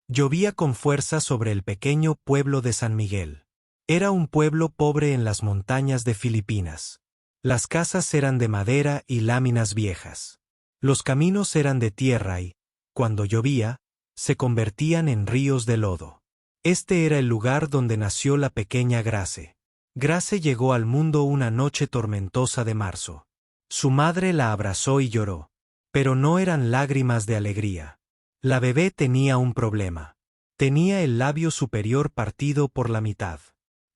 Llovía con fuerza sobre el pequeño pueblo de San Miguel. Era un pueblo pobre en las montañas de Filipinas. Las casas eran de madera y láminas viejas. Los caminos eran de tierra y, cuando llovía, se convertían en ríos de lodo. Este era el lugar donde nació la pequeña Grace. Grace llegó al mundo una noche tormentosa de marzo. Su madre la abrazó y lloró. Pero no eran lágrimas de alegría. La bebé tenía un problema. Tenía el labio superior partido por la mitad.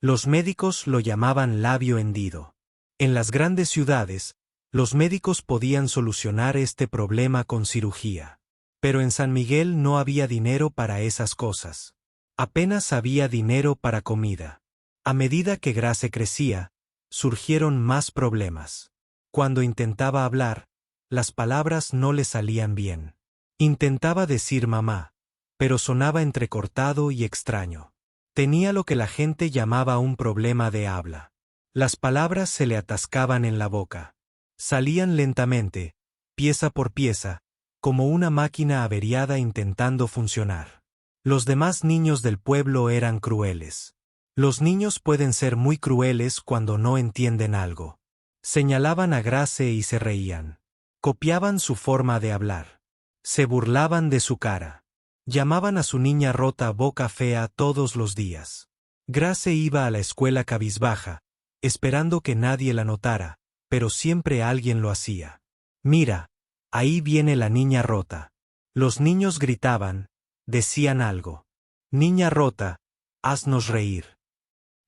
Los médicos lo llamaban labio hendido. En las grandes ciudades, los médicos podían solucionar este problema con cirugía. Pero en San Miguel no había dinero para esas cosas. Apenas había dinero para comida. A medida que Grace crecía, surgieron más problemas. Cuando intentaba hablar, las palabras no le salían bien. Intentaba decir mamá, pero sonaba entrecortado y extraño. Tenía lo que la gente llamaba un problema de habla. Las palabras se le atascaban en la boca. Salían lentamente, pieza por pieza, como una máquina averiada intentando funcionar. Los demás niños del pueblo eran crueles. Los niños pueden ser muy crueles cuando no entienden algo. Señalaban a Grace y se reían. Copiaban su forma de hablar. Se burlaban de su cara. Llamaban a su niña rota boca fea todos los días. Grace iba a la escuela cabizbaja, esperando que nadie la notara, pero siempre alguien lo hacía. Mira, ahí viene la niña rota. Los niños gritaban, decían algo. Niña rota, haznos reír.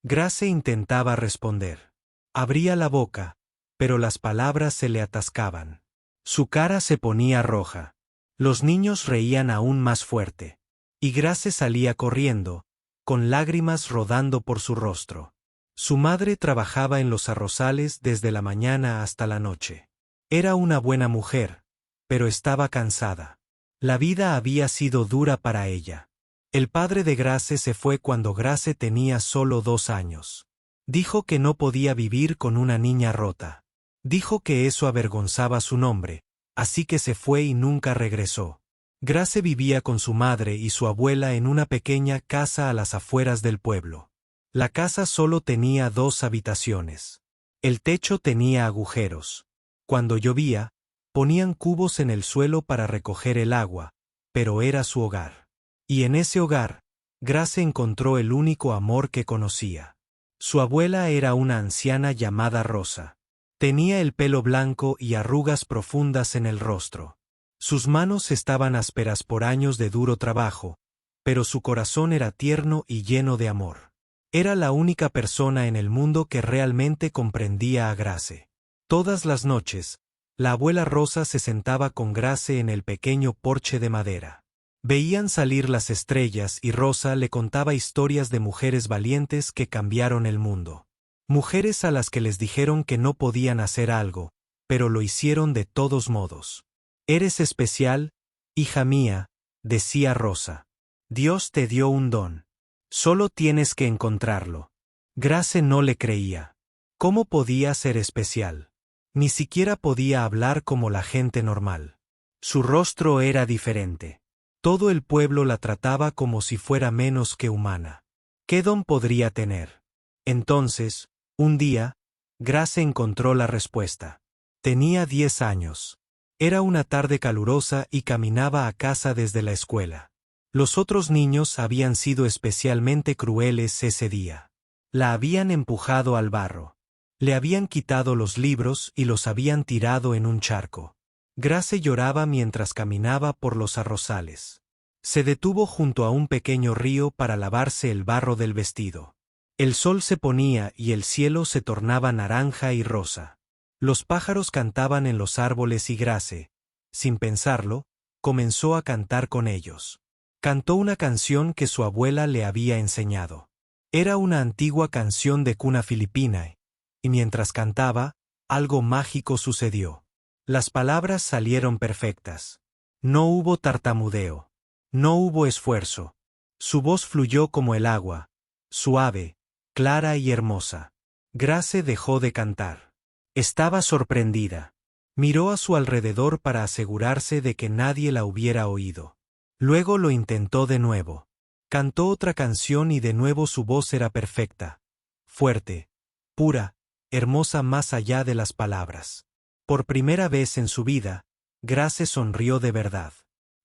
Grace intentaba responder. Abría la boca, pero las palabras se le atascaban. Su cara se ponía roja. Los niños reían aún más fuerte. Y Grace salía corriendo, con lágrimas rodando por su rostro. Su madre trabajaba en los arrozales desde la mañana hasta la noche. Era una buena mujer, pero estaba cansada. La vida había sido dura para ella. El padre de Grace se fue cuando Grace tenía solo 2 años. Dijo que no podía vivir con una niña rota. Dijo que eso avergonzaba su nombre, así que se fue y nunca regresó. Grace vivía con su madre y su abuela en una pequeña casa a las afueras del pueblo. La casa solo tenía 2 habitaciones. El techo tenía agujeros. Cuando llovía, ponían cubos en el suelo para recoger el agua, pero era su hogar. Y en ese hogar, Grace encontró el único amor que conocía. Su abuela era una anciana llamada Rosa. Tenía el pelo blanco y arrugas profundas en el rostro. Sus manos estaban ásperas por años de duro trabajo, pero su corazón era tierno y lleno de amor. Era la única persona en el mundo que realmente comprendía a Grace. Todas las noches, la abuela Rosa se sentaba con Grace en el pequeño porche de madera. Veían salir las estrellas y Rosa le contaba historias de mujeres valientes que cambiaron el mundo. Mujeres a las que les dijeron que no podían hacer algo, pero lo hicieron de todos modos. Eres especial, hija mía, decía Rosa. Dios te dio un don. Solo tienes que encontrarlo. Grace no le creía. ¿Cómo podía ser especial? Ni siquiera podía hablar como la gente normal. Su rostro era diferente. Todo el pueblo la trataba como si fuera menos que humana. ¿Qué don podría tener? Entonces, un día, Grace encontró la respuesta. Tenía 10 años. Era una tarde calurosa y caminaba a casa desde la escuela. Los otros niños habían sido especialmente crueles ese día. La habían empujado al barro. Le habían quitado los libros y los habían tirado en un charco. Grace lloraba mientras caminaba por los arrozales. Se detuvo junto a un pequeño río para lavarse el barro del vestido. El sol se ponía y el cielo se tornaba naranja y rosa. Los pájaros cantaban en los árboles y Grace, sin pensarlo, comenzó a cantar con ellos. Cantó una canción que su abuela le había enseñado. Era una antigua canción de cuna filipina, y mientras cantaba, algo mágico sucedió. Las palabras salieron perfectas. No hubo tartamudeo. No hubo esfuerzo. Su voz fluyó como el agua, suave, clara y hermosa. Grace dejó de cantar. Estaba sorprendida. Miró a su alrededor para asegurarse de que nadie la hubiera oído. Luego lo intentó de nuevo. Cantó otra canción y de nuevo su voz era perfecta, fuerte, pura, hermosa más allá de las palabras. Por primera vez en su vida, Grace sonrió de verdad.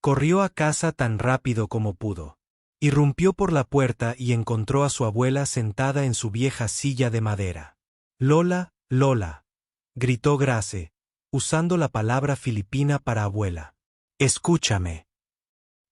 Corrió a casa tan rápido como pudo. Irrumpió por la puerta y encontró a su abuela sentada en su vieja silla de madera. Lola, Lola, gritó Grace, usando la palabra filipina para abuela. Escúchame.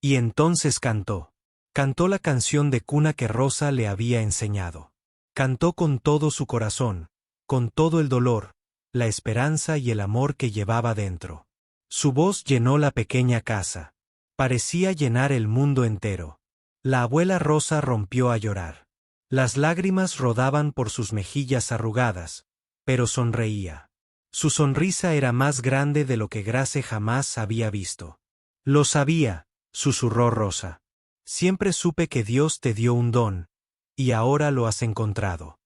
Y entonces cantó. Cantó la canción de cuna que Rosa le había enseñado. Cantó con todo su corazón, con todo el dolor, la esperanza y el amor que llevaba dentro. Su voz llenó la pequeña casa. Parecía llenar el mundo entero. La abuela Rosa rompió a llorar. Las lágrimas rodaban por sus mejillas arrugadas, pero sonreía. Su sonrisa era más grande de lo que Grace jamás había visto. Lo sabía, susurró Rosa. Siempre supe que Dios te dio un don, y ahora lo has encontrado.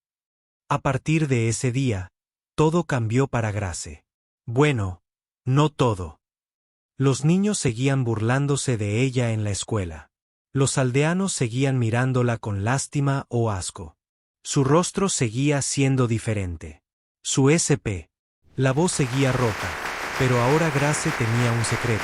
A partir de ese día, todo cambió para Grace. Bueno, no todo. Los niños seguían burlándose de ella en la escuela. Los aldeanos seguían mirándola con lástima o asco. Su rostro seguía siendo diferente. Su SP. La voz seguía rota, pero ahora Grace tenía un secreto.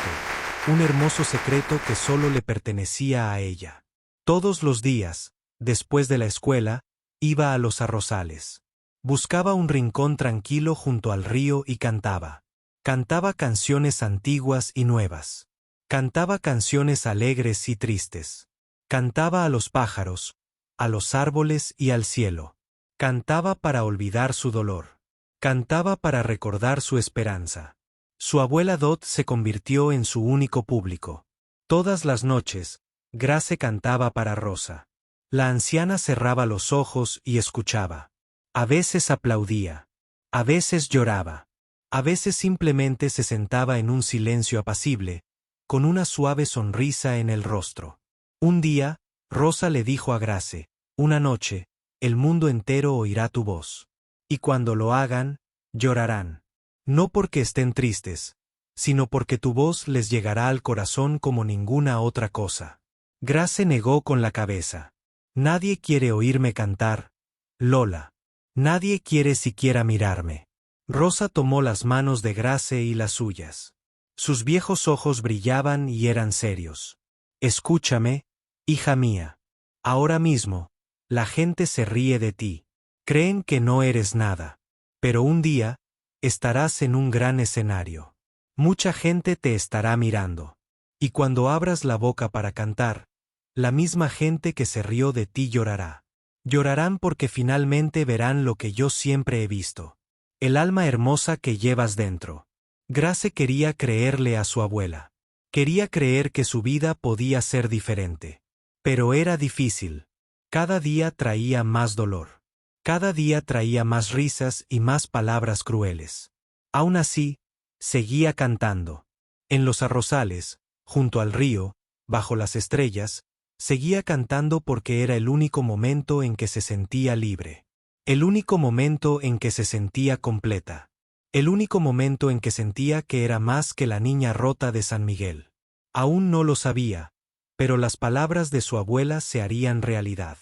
Un hermoso secreto que solo le pertenecía a ella. Todos los días, después de la escuela, iba a los arrozales. Buscaba un rincón tranquilo junto al río y cantaba. Cantaba canciones antiguas y nuevas. Cantaba canciones alegres y tristes. Cantaba a los pájaros, a los árboles y al cielo. Cantaba para olvidar su dolor. Cantaba para recordar su esperanza. Su abuela Dot se convirtió en su único público. Todas las noches, Grace cantaba para Rosa. La anciana cerraba los ojos y escuchaba. A veces aplaudía. A veces lloraba. A veces simplemente se sentaba en un silencio apacible, con una suave sonrisa en el rostro. Un día, Rosa le dijo a Grace, una noche, el mundo entero oirá tu voz. Y cuando lo hagan, llorarán. No porque estén tristes, sino porque tu voz les llegará al corazón como ninguna otra cosa. Grace negó con la cabeza. Nadie quiere oírme cantar, Lola. Nadie quiere siquiera mirarme. Rosa tomó las manos de Grace y las suyas. Sus viejos ojos brillaban y eran serios. Escúchame, hija mía. Ahora mismo, la gente se ríe de ti. Creen que no eres nada. Pero un día, estarás en un gran escenario. Mucha gente te estará mirando. Y cuando abras la boca para cantar, la misma gente que se rió de ti llorará. Llorarán porque finalmente verán lo que yo siempre he visto. El alma hermosa que llevas dentro. Grace quería creerle a su abuela. Quería creer que su vida podía ser diferente. Pero era difícil. Cada día traía más dolor. Cada día traía más risas y más palabras crueles. Aún así, seguía cantando. En los arrozales, junto al río, bajo las estrellas, seguía cantando porque era el único momento en que se sentía libre. El único momento en que se sentía completa. El único momento en que sentía que era más que la niña rota de San Miguel. Aún no lo sabía, pero las palabras de su abuela se harían realidad.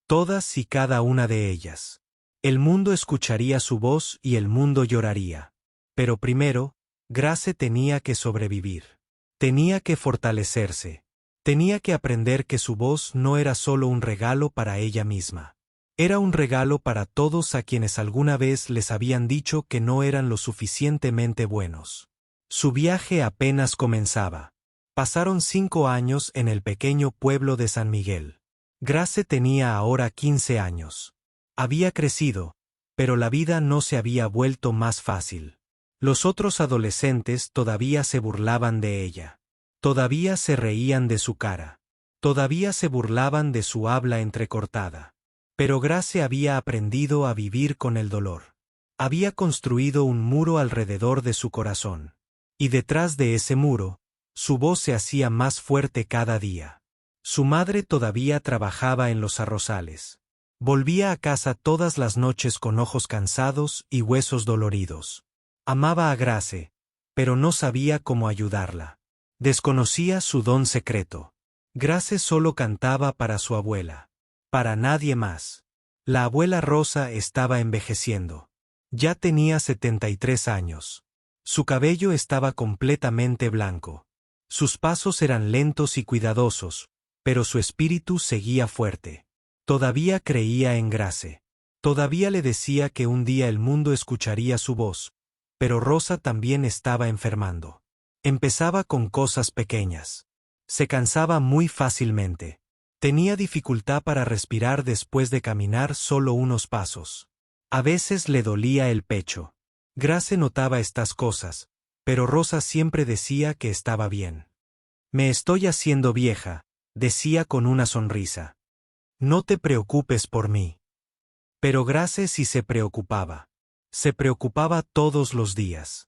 Todas y cada una de ellas. El mundo escucharía su voz y el mundo lloraría. Pero primero, Grace tenía que sobrevivir. Tenía que fortalecerse. Tenía que aprender que su voz no era solo un regalo para ella misma. Era un regalo para todos a quienes alguna vez les habían dicho que no eran lo suficientemente buenos. Su viaje apenas comenzaba. Pasaron 5 años en el pequeño pueblo de San Miguel. Grace tenía ahora 15 años. Había crecido, pero la vida no se había vuelto más fácil. Los otros adolescentes todavía se burlaban de ella. Todavía se reían de su cara. Todavía se burlaban de su habla entrecortada. Pero Grace había aprendido a vivir con el dolor. Había construido un muro alrededor de su corazón. Y detrás de ese muro, su voz se hacía más fuerte cada día. Su madre todavía trabajaba en los arrozales. Volvía a casa todas las noches con ojos cansados y huesos doloridos. Amaba a Grace, pero no sabía cómo ayudarla. Desconocía su don secreto. Grace solo cantaba para su abuela. Para nadie más. La abuela Rosa estaba envejeciendo. Ya tenía 73 años. Su cabello estaba completamente blanco. Sus pasos eran lentos y cuidadosos, pero su espíritu seguía fuerte. Todavía creía en Grace. Todavía le decía que un día el mundo escucharía su voz, pero Rosa también estaba enfermando. Empezaba con cosas pequeñas. Se cansaba muy fácilmente. Tenía dificultad para respirar después de caminar solo unos pasos. A veces le dolía el pecho. Grace notaba estas cosas, pero Rosa siempre decía que estaba bien. Me estoy haciendo vieja, decía con una sonrisa. No te preocupes por mí. Pero Grace sí se preocupaba. Se preocupaba todos los días.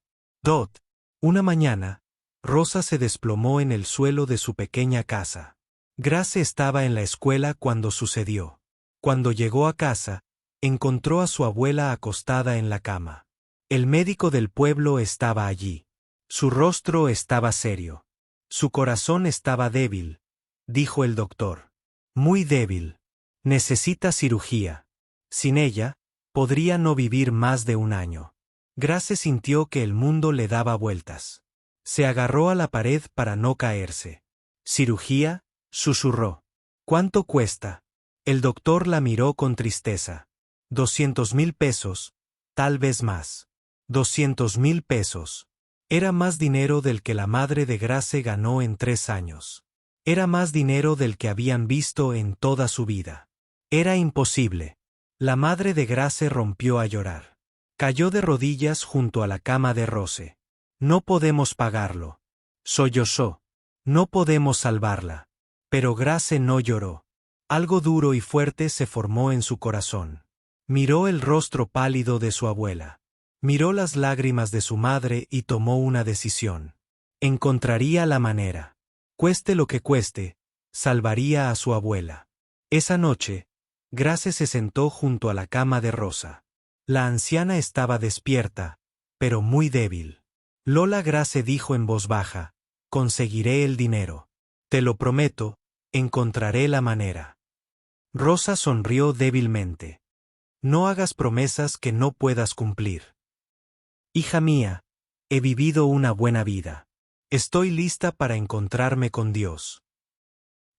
Una mañana, Rosa se desplomó en el suelo de su pequeña casa. Grace estaba en la escuela cuando sucedió. Cuando llegó a casa, encontró a su abuela acostada en la cama. El médico del pueblo estaba allí. Su rostro estaba serio. Su corazón estaba débil, dijo el doctor. Muy débil. Necesita cirugía. Sin ella, podría no vivir más de un año. Grace sintió que el mundo le daba vueltas. Se agarró a la pared para no caerse. ¿Cirugía?, susurró. ¿Cuánto cuesta? El doctor la miró con tristeza. 200,000 pesos, tal vez más. 200,000 pesos. Era más dinero del que la madre de Grace ganó en 3 años. Era más dinero del que habían visto en toda su vida. Era imposible. La madre de Grace rompió a llorar. Cayó de rodillas junto a la cama de Rose. No podemos pagarlo. Sollozó. No podemos salvarla. Pero Grace no lloró. Algo duro y fuerte se formó en su corazón. Miró el rostro pálido de su abuela. Miró las lágrimas de su madre y tomó una decisión. Encontraría la manera. Cueste lo que cueste, salvaría a su abuela. Esa noche, Grace se sentó junto a la cama de Rosa. La anciana estaba despierta, pero muy débil. Lola Grace dijo en voz baja, conseguiré el dinero. Te lo prometo, encontraré la manera. Rosa sonrió débilmente. No hagas promesas que no puedas cumplir. Hija mía, he vivido una buena vida. Estoy lista para encontrarme con Dios.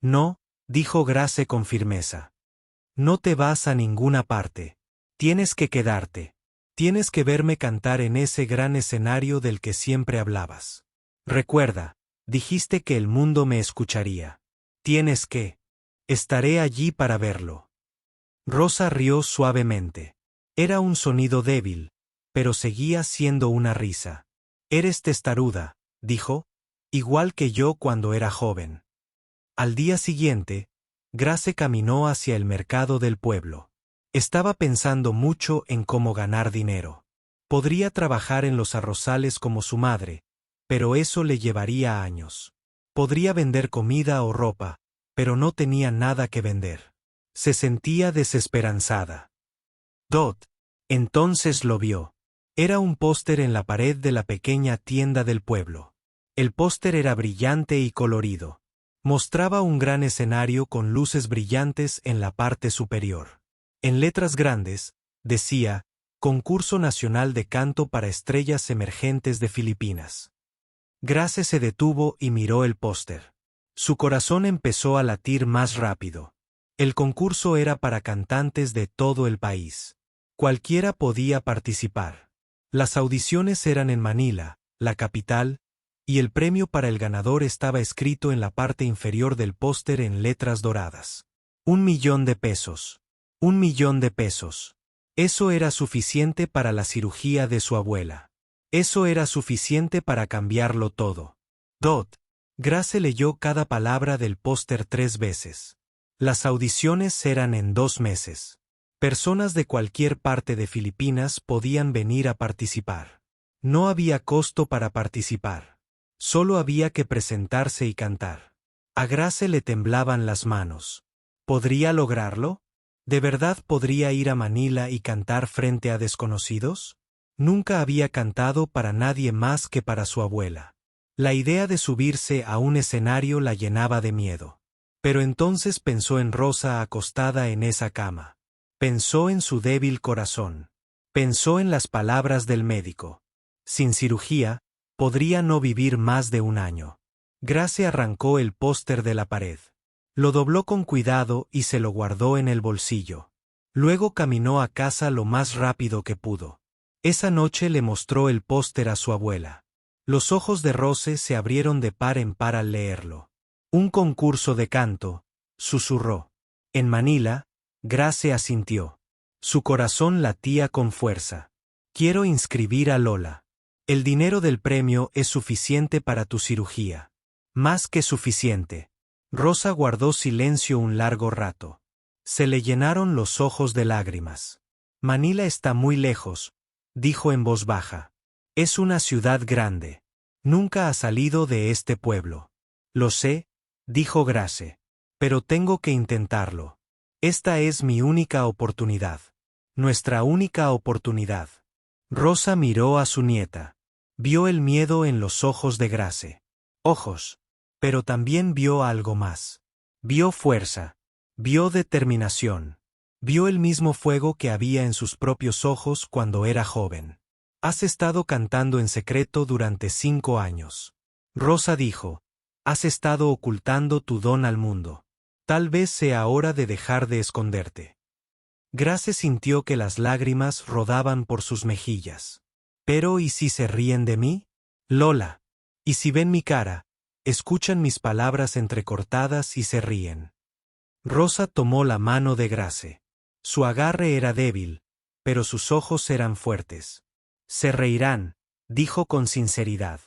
No, dijo Grace con firmeza. No te vas a ninguna parte. Tienes que quedarte. Tienes que verme cantar en ese gran escenario del que siempre hablabas. Recuerda, dijiste que el mundo me escucharía. Tienes que. Estaré allí para verlo. Rosa rió suavemente. Era un sonido débil, pero seguía siendo una risa. Eres testaruda, dijo, igual que yo cuando era joven. Al día siguiente, Grace caminó hacia el mercado del pueblo. Estaba pensando mucho en cómo ganar dinero. Podría trabajar en los arrozales como su madre, pero eso le llevaría años. Podría vender comida o ropa, pero no tenía nada que vender. Se sentía desesperanzada. Entonces lo vio. Era un póster en la pared de la pequeña tienda del pueblo. El póster era brillante y colorido. Mostraba un gran escenario con luces brillantes en la parte superior. En letras grandes, decía, Concurso Nacional de Canto para Estrellas Emergentes de Filipinas. Grace se detuvo y miró el póster. Su corazón empezó a latir más rápido. El concurso era para cantantes de todo el país. Cualquiera podía participar. Las audiciones eran en Manila, la capital, y el premio para el ganador estaba escrito en la parte inferior del póster en letras doradas. 1,000,000 de pesos. 1,000,000 de pesos. Eso era suficiente para la cirugía de su abuela. Eso era suficiente para cambiarlo todo. Grace leyó cada palabra del póster 3 veces. Las audiciones eran en 2 meses. Personas de cualquier parte de Filipinas podían venir a participar. No había costo para participar. Solo había que presentarse y cantar. A Grace le temblaban las manos. ¿Podría lograrlo? ¿De verdad podría ir a Manila y cantar frente a desconocidos? Nunca había cantado para nadie más que para su abuela. La idea de subirse a un escenario la llenaba de miedo. Pero entonces pensó en Rosa acostada en esa cama. Pensó en su débil corazón. Pensó en las palabras del médico. Sin cirugía, podría no vivir más de un año. Grace arrancó el póster de la pared. Lo dobló con cuidado y se lo guardó en el bolsillo. Luego caminó a casa lo más rápido que pudo. Esa noche le mostró el póster a su abuela. Los ojos de Rose se abrieron de par en par al leerlo. Un concurso de canto, susurró. En Manila, Grace asintió. Su corazón latía con fuerza. Quiero inscribir a Lola. El dinero del premio es suficiente para tu cirugía. Más que suficiente. Rosa guardó silencio un largo rato. Se le llenaron los ojos de lágrimas. Manila está muy lejos, dijo en voz baja. Es una ciudad grande. Nunca ha salido de este pueblo. Lo sé, dijo Grace. Pero tengo que intentarlo. Esta es mi única oportunidad. Nuestra única oportunidad. Rosa miró a su nieta. Vio el miedo en los ojos de Grace. Ojos. Pero también vio algo más. Vio fuerza. Vio determinación. Vio el mismo fuego que había en sus propios ojos cuando era joven. Has estado cantando en secreto durante 5 años. Rosa dijo. Has estado ocultando tu don al mundo. Tal vez sea hora de dejar de esconderte. Grace sintió que las lágrimas rodaban por sus mejillas. Pero ¿y si se ríen de mí? Lola. ¿Y si ven mi cara? Escuchan mis palabras entrecortadas y se ríen. Rosa tomó la mano de Grace. Su agarre era débil, pero sus ojos eran fuertes. Se reirán, dijo con sinceridad.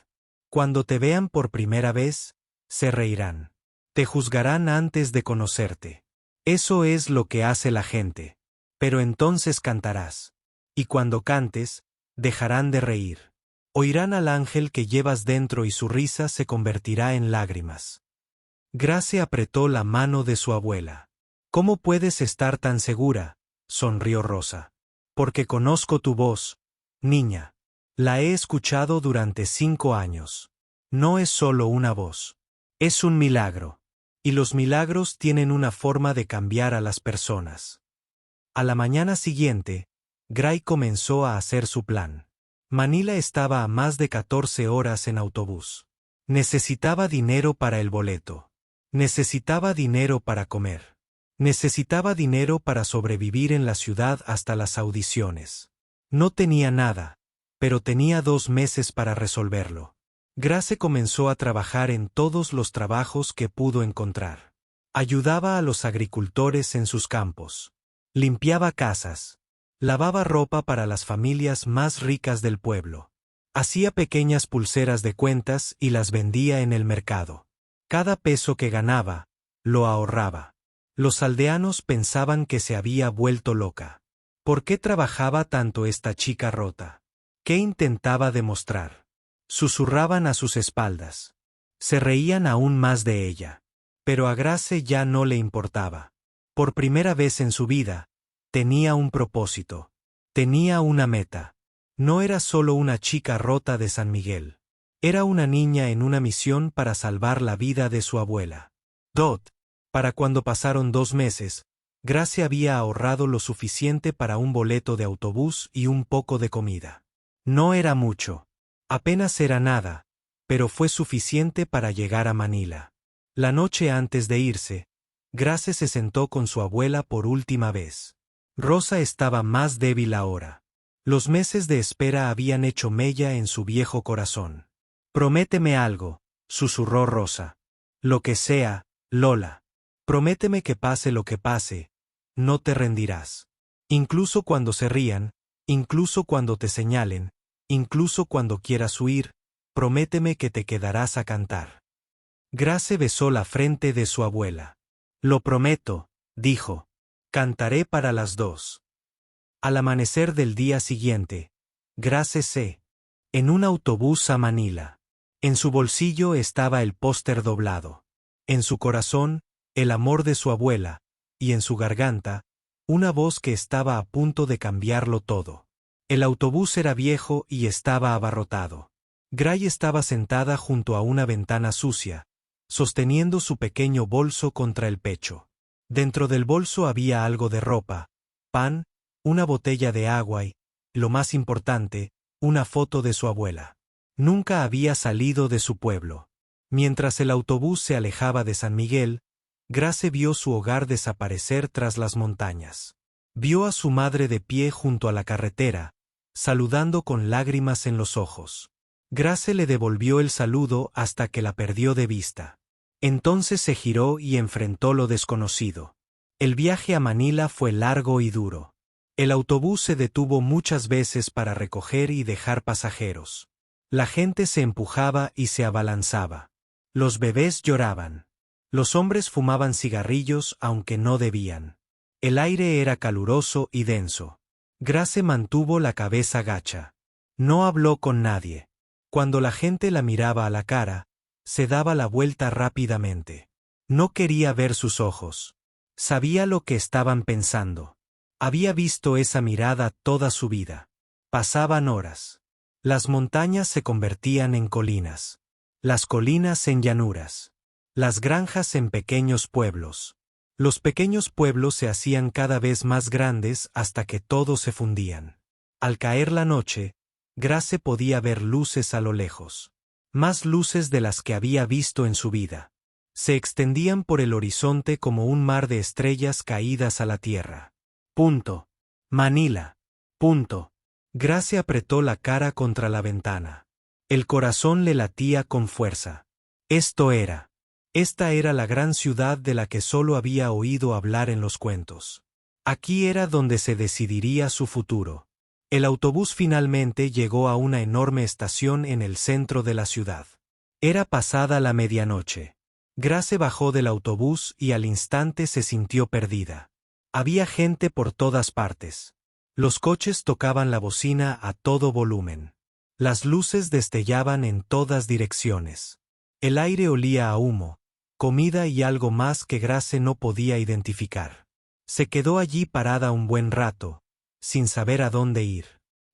Cuando te vean por primera vez, se reirán. Te juzgarán antes de conocerte. Eso es lo que hace la gente. Pero entonces cantarás. Y cuando cantes, dejarán de reír. Oirán al ángel que llevas dentro y su risa se convertirá en lágrimas. Grace apretó la mano de su abuela. ¿Cómo puedes estar tan segura?, sonrió Rosa. Porque conozco tu voz, niña. La he escuchado durante 5 años. No es solo una voz. Es un milagro. Y los milagros tienen una forma de cambiar a las personas. A la mañana siguiente, Gray comenzó a hacer su plan. Manila estaba a más de 14 horas en autobús. Necesitaba dinero para el boleto. Necesitaba dinero para comer. Necesitaba dinero para sobrevivir en la ciudad hasta las audiciones. No tenía nada, pero tenía 2 meses para resolverlo. Grace comenzó a trabajar en todos los trabajos que pudo encontrar. Ayudaba a los agricultores en sus campos. Limpiaba casas. Lavaba ropa para las familias más ricas del pueblo. Hacía pequeñas pulseras de cuentas y las vendía en el mercado. Cada peso que ganaba, lo ahorraba. Los aldeanos pensaban que se había vuelto loca. ¿Por qué trabajaba tanto esta chica rota? ¿Qué intentaba demostrar? Susurraban a sus espaldas. Se reían aún más de ella. Pero a Grace ya no le importaba. Por primera vez en su vida, tenía un propósito. Tenía una meta. No era solo una chica rota de San Miguel. Era una niña en una misión para salvar la vida de su abuela. Para cuando pasaron 2 meses, Grace había ahorrado lo suficiente para un boleto de autobús y un poco de comida. No era mucho. Apenas era nada, pero fue suficiente para llegar a Manila. La noche antes de irse, Grace se sentó con su abuela por última vez. Rosa estaba más débil ahora. Los meses de espera habían hecho mella en su viejo corazón. Prométeme algo, susurró Rosa. Lo que sea, Lola. Prométeme que pase lo que pase, no te rendirás. Incluso cuando se rían, incluso cuando te señalen, incluso cuando quieras huir, prométeme que te quedarás a cantar. Grace besó la frente de su abuela. Lo prometo, dijo. Cantaré para las 2. Al amanecer del día siguiente, Grace se en un autobús a Manila. En su bolsillo estaba el póster doblado. En su corazón, el amor de su abuela, y en su garganta, una voz que estaba a punto de cambiarlo todo. El autobús era viejo y estaba abarrotado. Gray estaba sentada junto a una ventana sucia, sosteniendo su pequeño bolso contra el pecho. Dentro del bolso había algo de ropa, pan, una botella de agua y, lo más importante, una foto de su abuela. Nunca había salido de su pueblo. Mientras el autobús se alejaba de San Miguel, Grace vio su hogar desaparecer tras las montañas. Vio a su madre de pie junto a la carretera, saludando con lágrimas en los ojos. Grace le devolvió el saludo hasta que la perdió de vista. Entonces se giró y enfrentó lo desconocido. El viaje a Manila fue largo y duro. El autobús se detuvo muchas veces para recoger y dejar pasajeros. La gente se empujaba y se abalanzaba. Los bebés lloraban. Los hombres fumaban cigarrillos aunque no debían. El aire era caluroso y denso. Grace mantuvo la cabeza gacha. No habló con nadie. Cuando la gente la miraba a la cara, se daba la vuelta rápidamente. No quería ver sus ojos. Sabía lo que estaban pensando. Había visto esa mirada toda su vida. Pasaban horas. Las montañas se convertían en colinas. Las colinas en llanuras. Las granjas en pequeños pueblos. Los pequeños pueblos se hacían cada vez más grandes hasta que todos se fundían. Al caer la noche, Grace podía ver luces a lo lejos. Más luces de las que había visto en su vida. Se extendían por el horizonte como un mar de estrellas caídas a la tierra. Punto. Manila. Punto. Grace apretó la cara contra la ventana. El corazón le latía con fuerza. Esta era la gran ciudad de la que solo había oído hablar en los cuentos. Aquí era donde se decidiría su futuro. El autobús finalmente llegó a una enorme estación en el centro de la ciudad. Era pasada la medianoche. Grace bajó del autobús y al instante se sintió perdida. Había gente por todas partes. Los coches tocaban la bocina a todo volumen. Las luces destellaban en todas direcciones. El aire olía a humo, comida y algo más que Grace no podía identificar. Se quedó allí parada un buen rato, sin saber a dónde ir.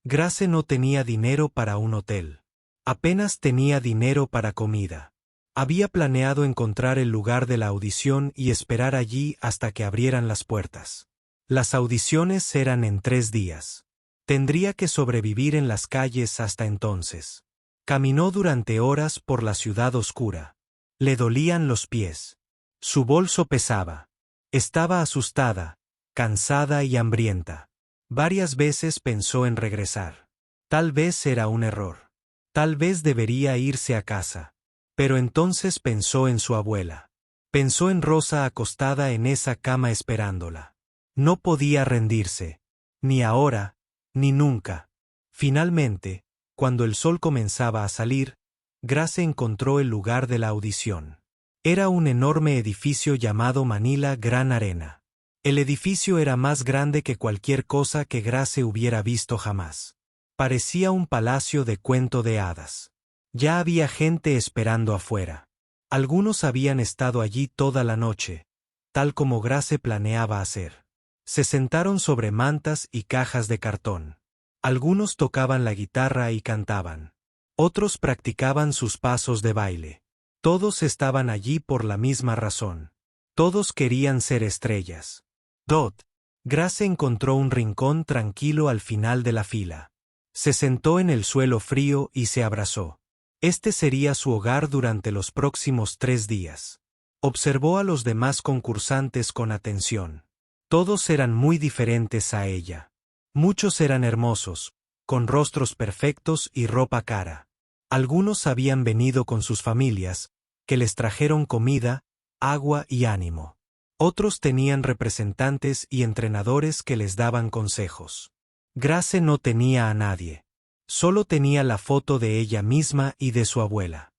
Grace no tenía dinero para un hotel. Apenas tenía dinero para comida. Había planeado encontrar el lugar de la audición y esperar allí hasta que abrieran las puertas. Las audiciones eran en 3 días. Tendría que sobrevivir en las calles hasta entonces. Caminó durante horas por la ciudad oscura. Le dolían los pies. Su bolso pesaba. Estaba asustada, cansada y hambrienta. Varias veces pensó en regresar. Tal vez era un error. Tal vez debería irse a casa. Pero entonces pensó en su abuela. Pensó en Rosa acostada en esa cama esperándola. No podía rendirse. Ni ahora, ni nunca. Finalmente, cuando el sol comenzaba a salir, Grace encontró el lugar de la audición. Era un enorme edificio llamado Manila Gran Arena. El edificio era más grande que cualquier cosa que Grace hubiera visto jamás. Parecía un palacio de cuento de hadas. Ya había gente esperando afuera. Algunos habían estado allí toda la noche, tal como Grace planeaba hacer. Se sentaron sobre mantas y cajas de cartón. Algunos tocaban la guitarra y cantaban. Otros practicaban sus pasos de baile. Todos estaban allí por la misma razón. Todos querían ser estrellas. Grace encontró un rincón tranquilo al final de la fila. Se sentó en el suelo frío y se abrazó. Este sería su hogar durante los próximos 3 días. Observó a los demás concursantes con atención. Todos eran muy diferentes a ella. Muchos eran hermosos, con rostros perfectos y ropa cara. Algunos habían venido con sus familias, que les trajeron comida, agua y ánimo. Otros tenían representantes y entrenadores que les daban consejos. Grace no tenía a nadie. Solo tenía la foto de ella misma y de su abuela.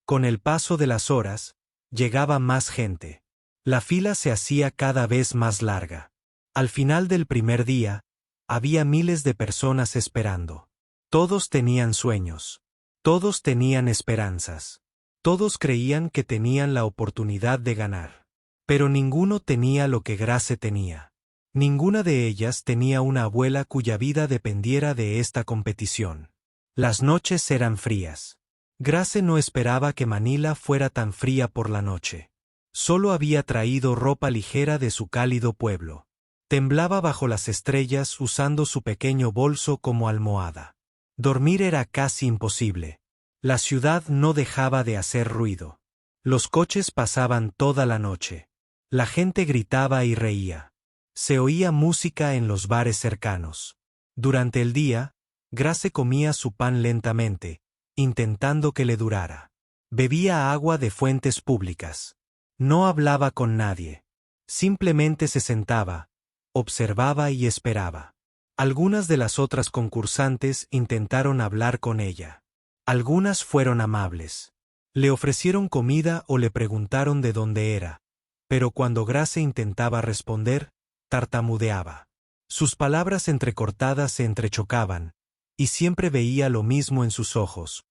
Con el paso de las horas, llegaba más gente. La fila se hacía cada vez más larga. Al final del primer día, había miles de personas esperando. Todos tenían sueños. Todos tenían esperanzas. Todos creían que tenían la oportunidad de ganar. Pero ninguno tenía lo que Grace tenía. Ninguna de ellas tenía una abuela cuya vida dependiera de esta competición. Las noches eran frías. Grace no esperaba que Manila fuera tan fría por la noche. Solo había traído ropa ligera de su cálido pueblo. Temblaba bajo las estrellas usando su pequeño bolso como almohada. Dormir era casi imposible. La ciudad no dejaba de hacer ruido. Los coches pasaban toda la noche. La gente gritaba y reía. Se oía música en los bares cercanos. Durante el día, Grace comía su pan lentamente, intentando que le durara. Bebía agua de fuentes públicas. No hablaba con nadie. Simplemente se sentaba, observaba y esperaba. Algunas de las otras concursantes intentaron hablar con ella. Algunas fueron amables. Le ofrecieron comida o le preguntaron de dónde era, pero cuando Grace intentaba responder, tartamudeaba. Sus palabras entrecortadas se entrechocaban, y siempre veía lo mismo en sus ojos: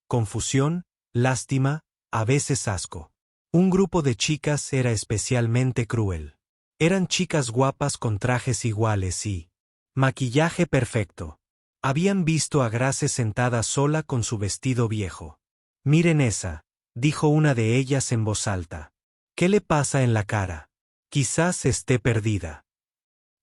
confusión, lástima, a veces asco. Un grupo de chicas era especialmente cruel. Eran chicas guapas con trajes iguales y maquillaje perfecto. Habían visto a Grace sentada sola con su vestido viejo. «Miren esa», dijo una de ellas en voz alta. «¿Qué le pasa en la cara? Quizás esté perdida».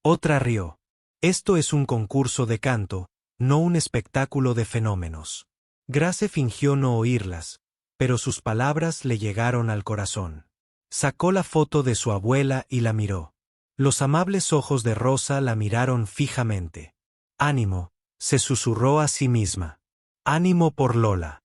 Otra rió. «Esto es un concurso de canto, no un espectáculo de fenómenos». Grace fingió no oírlas, pero sus palabras le llegaron al corazón. Sacó la foto de su abuela y la miró. Los amables ojos de Rosa la miraron fijamente. «Ánimo», se susurró a sí misma. «Ánimo por Lola».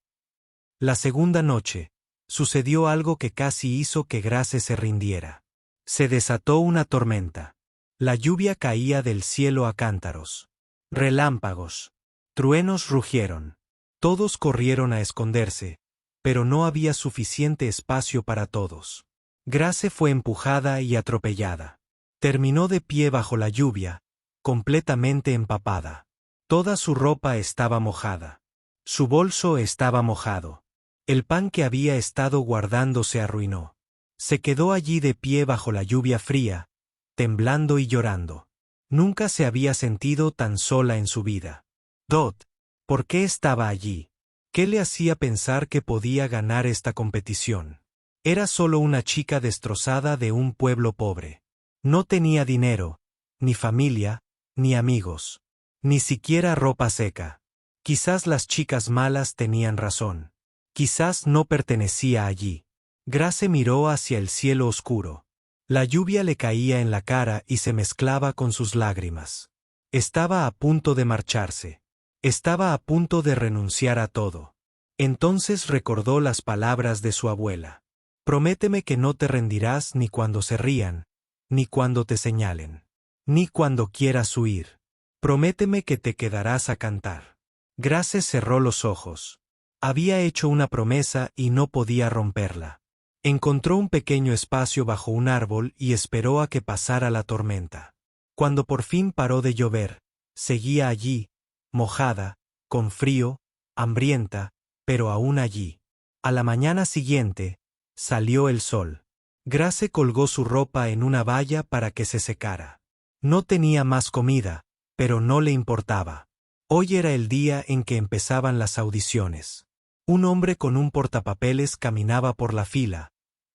La segunda noche, sucedió algo que casi hizo que Grace se rindiera. Se desató una tormenta. La lluvia caía del cielo a cántaros. Relámpagos. Truenos rugieron. Todos corrieron a esconderse, pero no había suficiente espacio para todos. Grace fue empujada y atropellada. Terminó de pie bajo la lluvia, completamente empapada. Toda su ropa estaba mojada. Su bolso estaba mojado. El pan que había estado guardando se arruinó. Se quedó allí de pie bajo la lluvia fría, temblando y llorando. Nunca se había sentido tan sola en su vida. Dot, ¿por qué estaba allí? ¿Qué le hacía pensar que podía ganar esta competición? Era solo una chica destrozada de un pueblo pobre. No tenía dinero, ni familia, ni amigos, ni siquiera ropa seca. Quizás las chicas malas tenían razón. Quizás no pertenecía allí. Grace miró hacia el cielo oscuro. La lluvia le caía en la cara y se mezclaba con sus lágrimas. Estaba a punto de marcharse. Estaba a punto de renunciar a todo. Entonces recordó las palabras de su abuela. «Prométeme que no te rendirás ni cuando se rían, ni cuando te señalen, ni cuando quieras huir. Prométeme que te quedarás a cantar». Grace cerró los ojos. Había hecho una promesa y no podía romperla. Encontró un pequeño espacio bajo un árbol y esperó a que pasara la tormenta. Cuando por fin paró de llover, seguía allí, mojada, con frío, hambrienta, pero aún allí. A la mañana siguiente, salió el sol. Grace colgó su ropa en una valla para que se secara. No tenía más comida, pero no le importaba. Hoy era el día en que empezaban las audiciones. Un hombre con un portapapeles caminaba por la fila,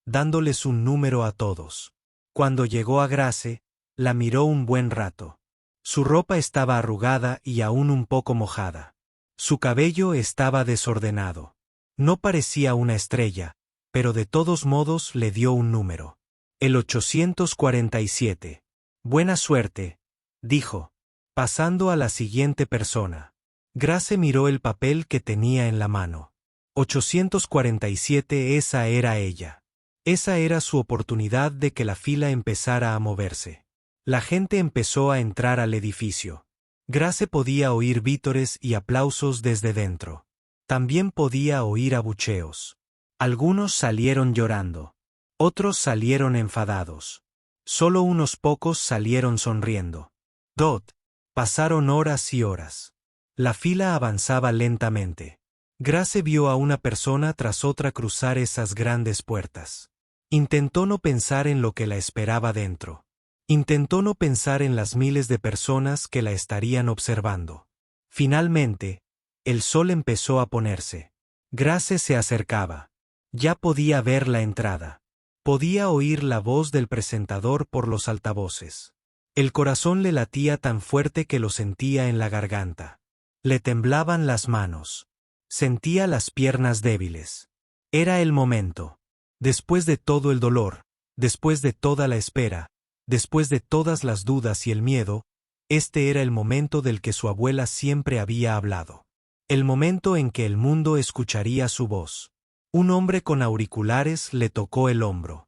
dándoles un número a todos. Cuando llegó a Grace, la miró un buen rato. Su ropa estaba arrugada y aún un poco mojada. Su cabello estaba desordenado. No parecía una estrella, pero de todos modos le dio un número. El 847. «Buena suerte», dijo, pasando a la siguiente persona. Grace miró el papel que tenía en la mano. 847, esa era ella. Esa era su oportunidad de que la fila empezara a moverse. La gente empezó a entrar al edificio. Grace podía oír vítores y aplausos desde dentro. También podía oír abucheos. Algunos salieron llorando. Otros salieron enfadados. Solo unos pocos salieron sonriendo. Dot. Pasaron horas y horas. La fila avanzaba lentamente. Grace vio a una persona tras otra cruzar esas grandes puertas. Intentó no pensar en lo que la esperaba dentro. Intentó no pensar en las miles de personas que la estarían observando. Finalmente, el sol empezó a ponerse. Grace se acercaba. Ya podía ver la entrada. Podía oír la voz del presentador por los altavoces. El corazón le latía tan fuerte que lo sentía en la garganta. Le temblaban las manos. Sentía las piernas débiles. Era el momento. Después de todo el dolor, después de toda la espera, después de todas las dudas y el miedo, este era el momento del que su abuela siempre había hablado. El momento en que el mundo escucharía su voz. Un hombre con auriculares le tocó el hombro.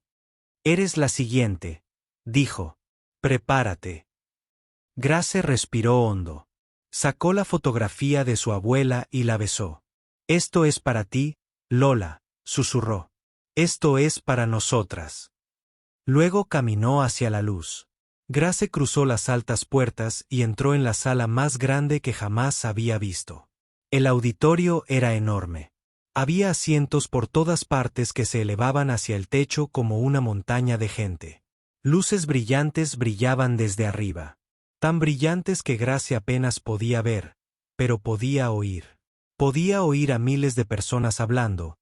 «Eres la siguiente», dijo. «Prepárate». Grace respiró hondo. Sacó la fotografía de su abuela y la besó. «Esto es para ti, Lola», susurró. «Esto es para nosotras». Luego caminó hacia la luz. Grace cruzó las altas puertas y entró en la sala más grande que jamás había visto. El auditorio era enorme. Había asientos por todas partes que se elevaban hacia el techo como una montaña de gente. Luces brillantes brillaban desde arriba. Tan brillantes que Grace apenas podía ver, pero podía oír. Podía oír a miles de personas hablando,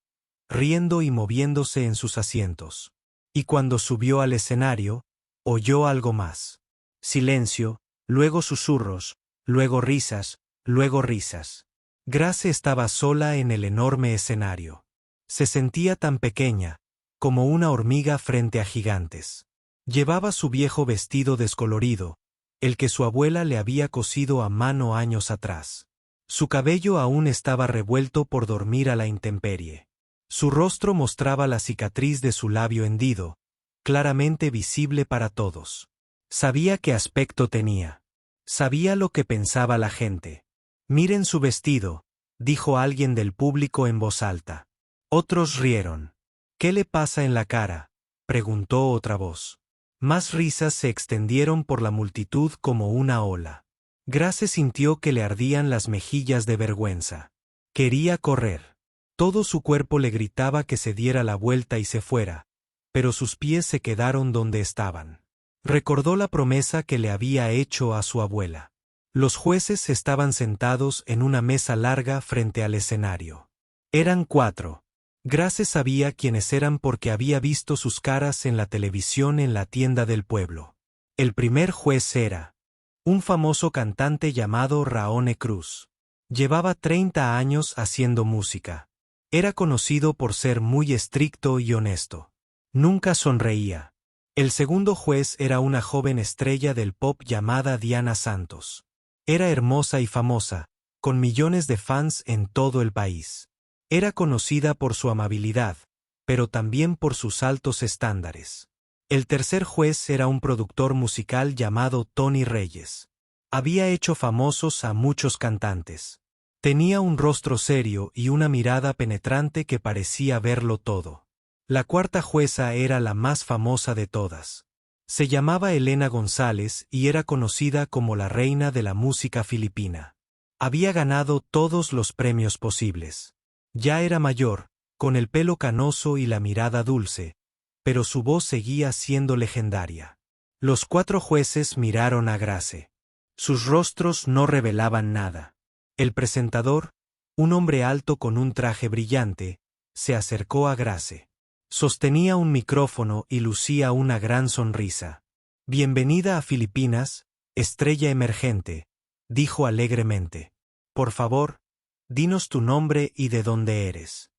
riendo y moviéndose en sus asientos. Y cuando subió al escenario, oyó algo más. Silencio, luego susurros, luego risas, luego risas. Grace estaba sola en el enorme escenario. Se sentía tan pequeña, como una hormiga frente a gigantes. Llevaba su viejo vestido descolorido, el que su abuela le había cosido a mano años atrás. Su cabello aún estaba revuelto por dormir a la intemperie. Su rostro mostraba la cicatriz de su labio hendido, claramente visible para todos. Sabía qué aspecto tenía. Sabía lo que pensaba la gente. «Miren su vestido», dijo alguien del público en voz alta. Otros rieron. «¿Qué le pasa en la cara?», preguntó otra voz. Más risas se extendieron por la multitud como una ola. Grace sintió que le ardían las mejillas de vergüenza. Quería correr. Todo su cuerpo le gritaba que se diera la vuelta y se fuera, pero sus pies se quedaron donde estaban. Recordó la promesa que le había hecho a su abuela. Los jueces estaban sentados en una mesa larga frente al escenario. Eran 4. Grace sabía quiénes eran porque había visto sus caras en la televisión en la tienda del pueblo. El primer juez era un famoso cantante llamado Raone Cruz. Llevaba 30 años haciendo música. Era conocido por ser muy estricto y honesto. Nunca sonreía. El segundo juez era una joven estrella del pop llamada Diana Santos. Era hermosa y famosa, con millones de fans en todo el país. Era conocida por su amabilidad, pero también por sus altos estándares. El tercer juez era un productor musical llamado Tony Reyes. Había hecho famosos a muchos cantantes. Tenía un rostro serio y una mirada penetrante que parecía verlo todo. La cuarta jueza era la más famosa de todas. Se llamaba Elena González y era conocida como la reina de la música filipina. Había ganado todos los premios posibles. Ya era mayor, con el pelo canoso y la mirada dulce, pero su voz seguía siendo legendaria. Los 4 jueces miraron a Grace. Sus rostros no revelaban nada. El presentador, un hombre alto con un traje brillante, se acercó a Grace. Sostenía un micrófono y lucía una gran sonrisa. «Bienvenida a Filipinas, estrella emergente», dijo alegremente. «Por favor, dinos tu nombre y de dónde eres».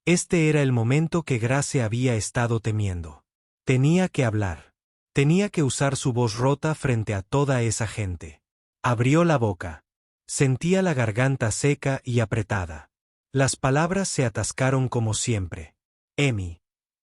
Este era el momento que Grace había estado temiendo. Tenía que hablar. Tenía que usar su voz rota frente a toda esa gente. Abrió la boca. Sentía la garganta seca y apretada. Las palabras se atascaron como siempre. «Emi.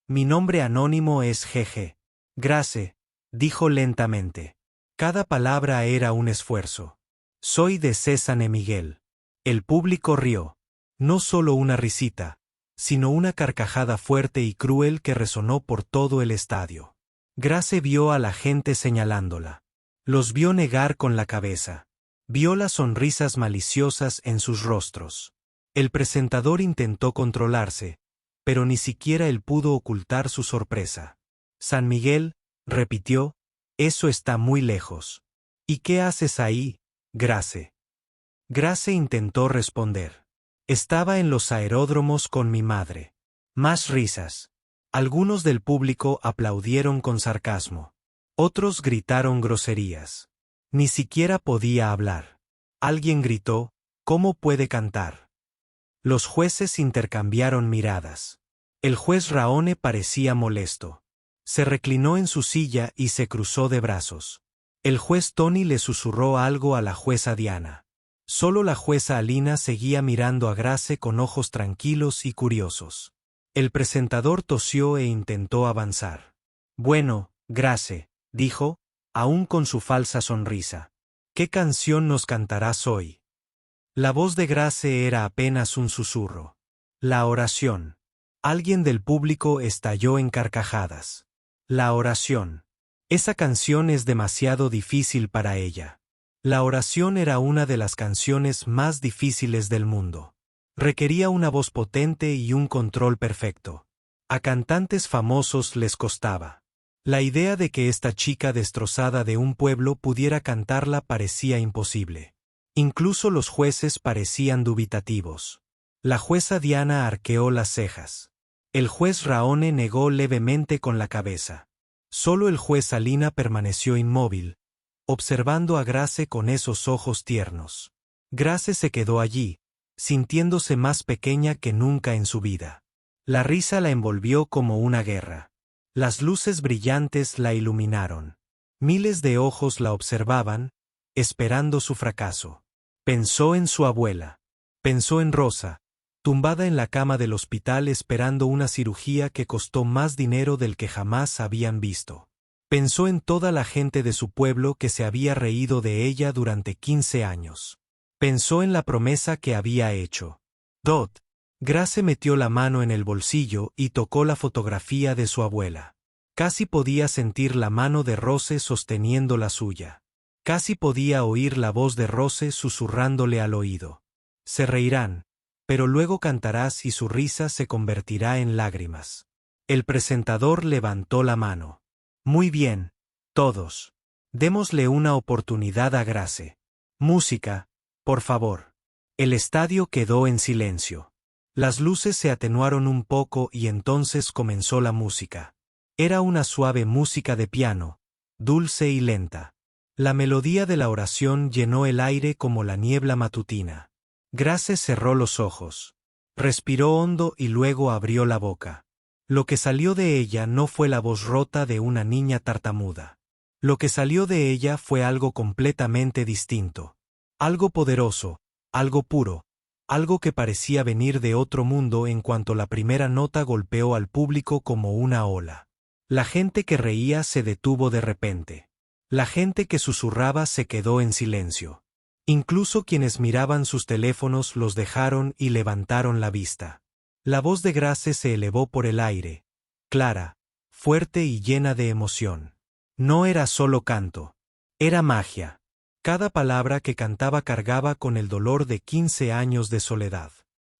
Mi nombre anónimo es G.G. Grace», dijo lentamente. Cada palabra era un esfuerzo. «Soy de Sésame Miguel». El público rió. No solo una risita, sino una carcajada fuerte y cruel que resonó por todo el estadio. Grace vio a la gente señalándola. Los vio negar con la cabeza. Vio las sonrisas maliciosas en sus rostros. El presentador intentó controlarse, pero ni siquiera él pudo ocultar su sorpresa. «San Miguel», repitió, «eso está muy lejos». «¿Y qué haces ahí, Grace?» Grace intentó responder. Estaba en los aeródromos con mi madre. Más risas. Algunos del público aplaudieron con sarcasmo. Otros gritaron groserías. Ni siquiera podía hablar. Alguien gritó, ¿cómo puede cantar? Los jueces intercambiaron miradas. El juez Raone parecía molesto. Se reclinó en su silla y se cruzó de brazos. El juez Tony le susurró algo a la jueza Diana. Solo la jueza Alina seguía mirando a Grace con ojos tranquilos y curiosos. El presentador tosió e intentó avanzar. Bueno, Grace, dijo, aún con su falsa sonrisa. ¿Qué canción nos cantarás hoy? La voz de Grace era apenas un susurro. La oración. Alguien del público estalló en carcajadas. La oración. Esa canción es demasiado difícil para ella. La oración era una de las canciones más difíciles del mundo. Requería una voz potente y un control perfecto. A cantantes famosos les costaba. La idea de que esta chica destrozada de un pueblo pudiera cantarla parecía imposible. Incluso los jueces parecían dubitativos. La jueza Diana arqueó las cejas. El juez Raone negó levemente con la cabeza. Solo el juez Alina permaneció inmóvil, observando a Grace con esos ojos tiernos. Grace se quedó allí, sintiéndose más pequeña que nunca en su vida. La risa la envolvió como una guerra. Las luces brillantes la iluminaron. Miles de ojos la observaban, esperando su fracaso. Pensó en su abuela. Pensó en Rosa, tumbada en la cama del hospital esperando una cirugía que costó más dinero del que jamás habían visto. Pensó en toda la gente de su pueblo que se había reído de ella durante 15 años. Pensó en la promesa que había hecho. Dot. Grace metió la mano en el bolsillo y tocó la fotografía de su abuela. Casi podía sentir la mano de Rose sosteniendo la suya. Casi podía oír la voz de Rose susurrándole al oído. Se reirán, pero luego cantarás y su risa se convertirá en lágrimas. El presentador levantó la mano. Muy bien, todos. Démosle una oportunidad a Grace. Música, por favor. El estadio quedó en silencio. Las luces se atenuaron un poco y entonces comenzó la música. Era una suave música de piano, dulce y lenta. La melodía de la oración llenó el aire como la niebla matutina. Grace cerró los ojos. Respiró hondo y luego abrió la boca. Lo que salió de ella no fue la voz rota de una niña tartamuda. Lo que salió de ella fue algo completamente distinto. Algo poderoso, algo puro, algo que parecía venir de otro mundo en cuanto la primera nota golpeó al público como una ola. La gente que reía se detuvo de repente. La gente que susurraba se quedó en silencio. Incluso quienes miraban sus teléfonos los dejaron y levantaron la vista. La voz de Grace se elevó por el aire, clara, fuerte y llena de emoción. No era solo canto. Era magia. Cada palabra que cantaba cargaba con el dolor de 15 años de soledad.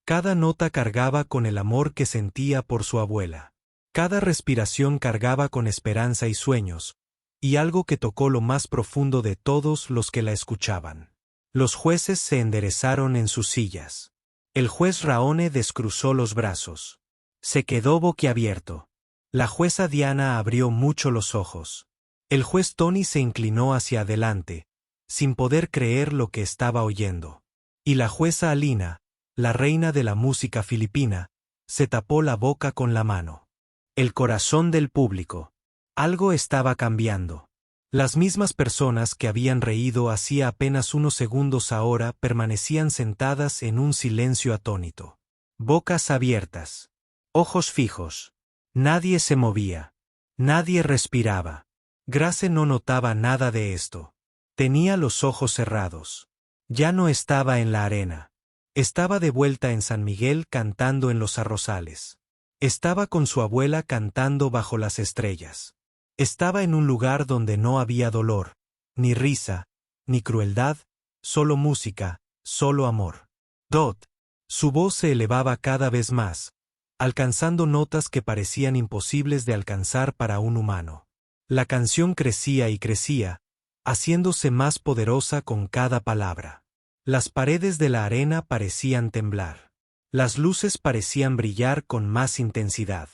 Cada nota cargaba con el amor que sentía por su abuela. Cada respiración cargaba con esperanza y sueños, y algo que tocó lo más profundo de todos los que la escuchaban. Los jueces se enderezaron en sus sillas. El juez Raone descruzó los brazos. Se quedó boquiabierto. La jueza Diana abrió mucho los ojos. El juez Tony se inclinó hacia adelante, sin poder creer lo que estaba oyendo. Y la jueza Alina, la reina de la música filipina, se tapó la boca con la mano. El corazón del público. Algo estaba cambiando. Las mismas personas que habían reído hacía apenas unos segundos ahora permanecían sentadas en un silencio atónito. Bocas abiertas. Ojos fijos. Nadie se movía. Nadie respiraba. Grace no notaba nada de esto. Tenía los ojos cerrados. Ya no estaba en la arena. Estaba de vuelta en San Miguel cantando en los arrozales. Estaba con su abuela cantando bajo las estrellas. Estaba en un lugar donde no había dolor, ni risa, ni crueldad, solo música, solo amor. Dot. Su voz se elevaba cada vez más, alcanzando notas que parecían imposibles de alcanzar para un humano. La canción crecía y crecía, haciéndose más poderosa con cada palabra. Las paredes de la arena parecían temblar. Las luces parecían brillar con más intensidad.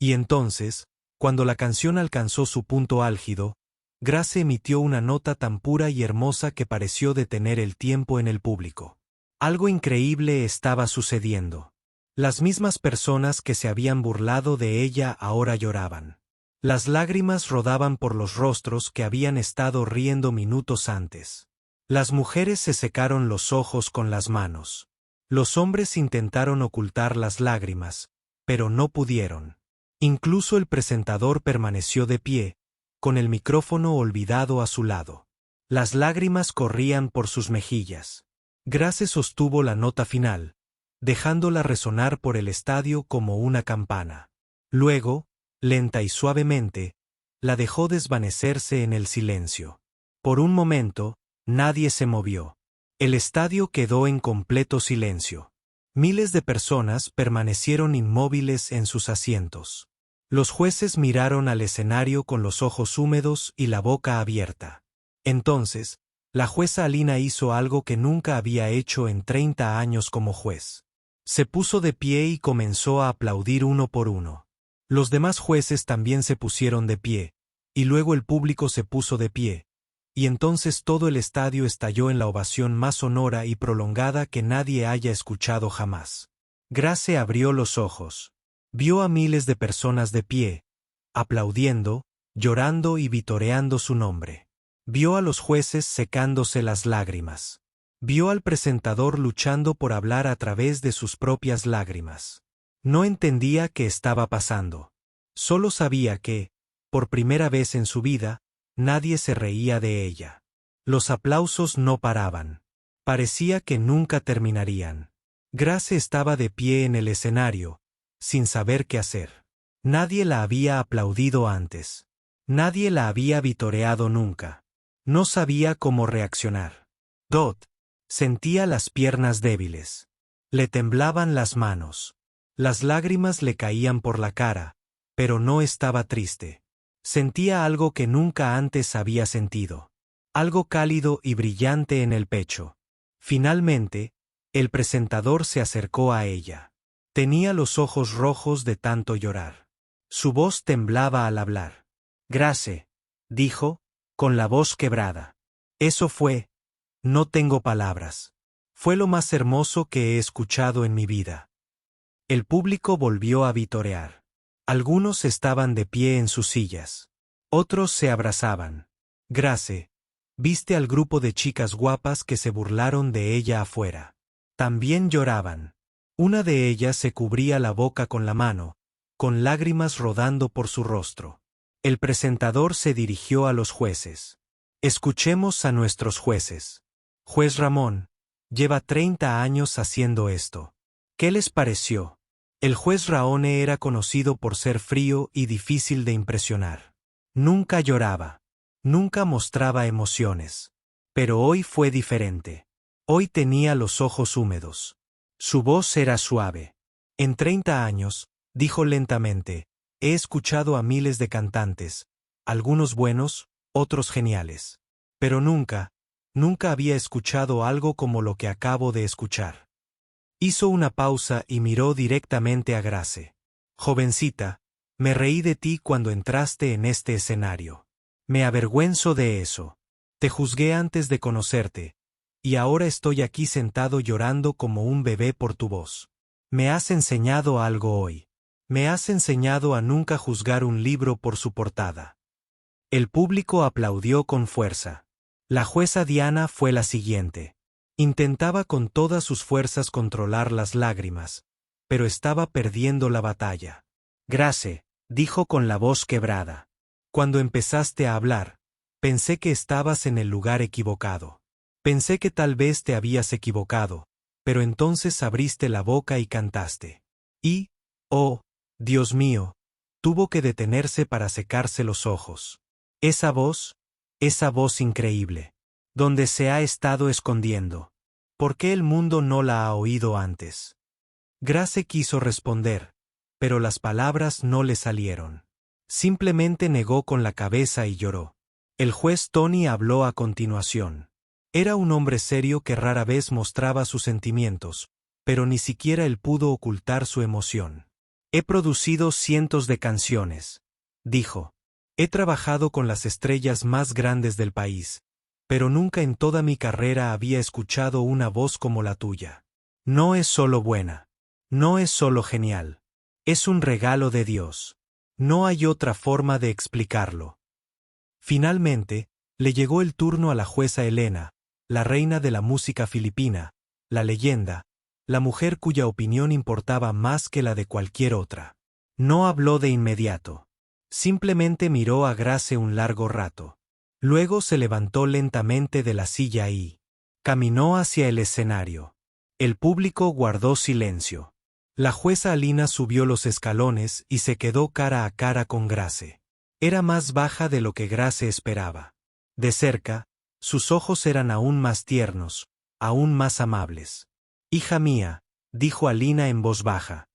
Y entonces, cuando la canción alcanzó su punto álgido, Grace emitió una nota tan pura y hermosa que pareció detener el tiempo en el público. Algo increíble estaba sucediendo. Las mismas personas que se habían burlado de ella ahora lloraban. Las lágrimas rodaban por los rostros que habían estado riendo minutos antes. Las mujeres se secaron los ojos con las manos. Los hombres intentaron ocultar las lágrimas, pero no pudieron. Incluso el presentador permaneció de pie, con el micrófono olvidado a su lado. Las lágrimas corrían por sus mejillas. Grace sostuvo la nota final, dejándola resonar por el estadio como una campana. Luego, lenta y suavemente, la dejó desvanecerse en el silencio. Por un momento, nadie se movió. El estadio quedó en completo silencio. Miles de personas permanecieron inmóviles en sus asientos. Los jueces miraron al escenario con los ojos húmedos y la boca abierta. Entonces, la jueza Alina hizo algo que nunca había hecho en 30 años como juez. Se puso de pie y comenzó a aplaudir uno por uno. Los demás jueces también se pusieron de pie, y luego el público se puso de pie, y entonces todo el estadio estalló en la ovación más sonora y prolongada que nadie haya escuchado jamás. Grace abrió los ojos. Vio a miles de personas de pie, aplaudiendo, llorando y vitoreando su nombre. Vio a los jueces secándose las lágrimas. Vio al presentador luchando por hablar a través de sus propias lágrimas. No entendía qué estaba pasando. Solo sabía que, por primera vez en su vida, nadie se reía de ella. Los aplausos no paraban. Parecía que nunca terminarían. Grace estaba de pie en el escenario, sin saber qué hacer. Nadie la había aplaudido antes. Nadie la había vitoreado nunca. No sabía cómo reaccionar. Sentía las piernas débiles. Le temblaban las manos. Las lágrimas le caían por la cara, pero no estaba triste. Sentía algo que nunca antes había sentido. Algo cálido y brillante en el pecho. Finalmente, el presentador se acercó a ella. Tenía los ojos rojos de tanto llorar. Su voz temblaba al hablar. Grace, dijo, con la voz quebrada. Eso fue. No tengo palabras. Fue lo más hermoso que he escuchado en mi vida. El público volvió a vitorear. Algunos estaban de pie en sus sillas. Otros se abrazaban. Grace, viste al grupo de chicas guapas que se burlaron de ella afuera. También lloraban. Una de ellas se cubría la boca con la mano, con lágrimas rodando por su rostro. El presentador se dirigió a los jueces. Escuchemos a nuestros jueces. Juez Ramón, lleva 30 años haciendo esto. ¿Qué les pareció? El juez Raone era conocido por ser frío y difícil de impresionar. Nunca lloraba. Nunca mostraba emociones. Pero hoy fue diferente. Hoy tenía los ojos húmedos. Su voz era suave. En 30 años, dijo lentamente, he escuchado a miles de cantantes, algunos buenos, otros geniales. Pero nunca había escuchado algo como lo que acabo de escuchar. Hizo una pausa y miró directamente a Grace. Jovencita, me reí de ti cuando entraste en este escenario. Me avergüenzo de eso. Te juzgué antes de conocerte, y ahora estoy aquí sentado llorando como un bebé por tu voz. Me has enseñado algo hoy. Me has enseñado a nunca juzgar un libro por su portada. El público aplaudió con fuerza. La jueza Diana fue la siguiente. Intentaba con todas sus fuerzas controlar las lágrimas, pero estaba perdiendo la batalla. Grace, dijo con la voz quebrada. Cuando empezaste a hablar, pensé que estabas en el lugar equivocado. Pensé que tal vez te habías equivocado, pero entonces abriste la boca y cantaste. Y, oh, Dios mío, tuvo que detenerse para secarse los ojos. Esa voz increíble. Donde se ha estado escondiendo. ¿Por qué el mundo no la ha oído antes? Grace quiso responder, pero las palabras no le salieron. Simplemente negó con la cabeza y lloró. El juez Tony habló a continuación. Era un hombre serio que rara vez mostraba sus sentimientos, pero ni siquiera él pudo ocultar su emoción. He producido cientos de canciones, dijo. He trabajado con las estrellas más grandes del país, pero nunca en toda mi carrera había escuchado una voz como la tuya. No es solo buena. No es solo genial. Es un regalo de Dios. No hay otra forma de explicarlo. Finalmente, le llegó el turno a la jueza Elena, la reina de la música filipina, la leyenda, la mujer cuya opinión importaba más que la de cualquier otra. No habló de inmediato. Simplemente miró a Grace un largo rato. Luego se levantó lentamente de la silla y caminó hacia el escenario. El público guardó silencio. La jueza Alina subió los escalones y se quedó cara a cara con Grace. Era más baja de lo que Grace esperaba. De cerca, sus ojos eran aún más tiernos, aún más amables. Hija mía, dijo Alina en voz baja.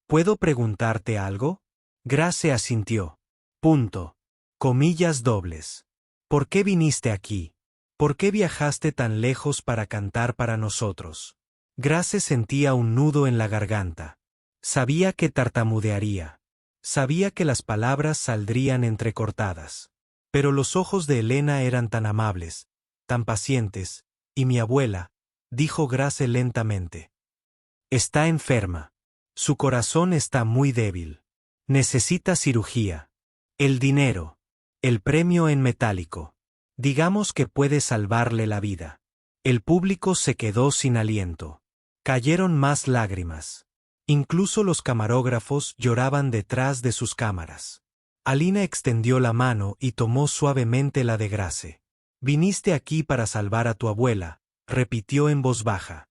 ¿Puedo preguntarte algo? Grace asintió. Punto. Comillas dobles. ¿Por qué viniste aquí? ¿Por qué viajaste tan lejos para cantar para nosotros? Grace sentía un nudo en la garganta. Sabía que tartamudearía. Sabía que las palabras saldrían entrecortadas. Pero los ojos de Elena eran tan amables, tan pacientes, y mi abuela, dijo Grace lentamente. Está enferma. Su corazón está muy débil. Necesita cirugía. El dinero. El premio en metálico. Digamos que puede salvarle la vida. El público se quedó sin aliento. Cayeron más lágrimas. Incluso los camarógrafos lloraban detrás de sus cámaras. Alina extendió la mano y tomó suavemente la de Grace. Viniste aquí para salvar a tu abuela, repitió en voz baja.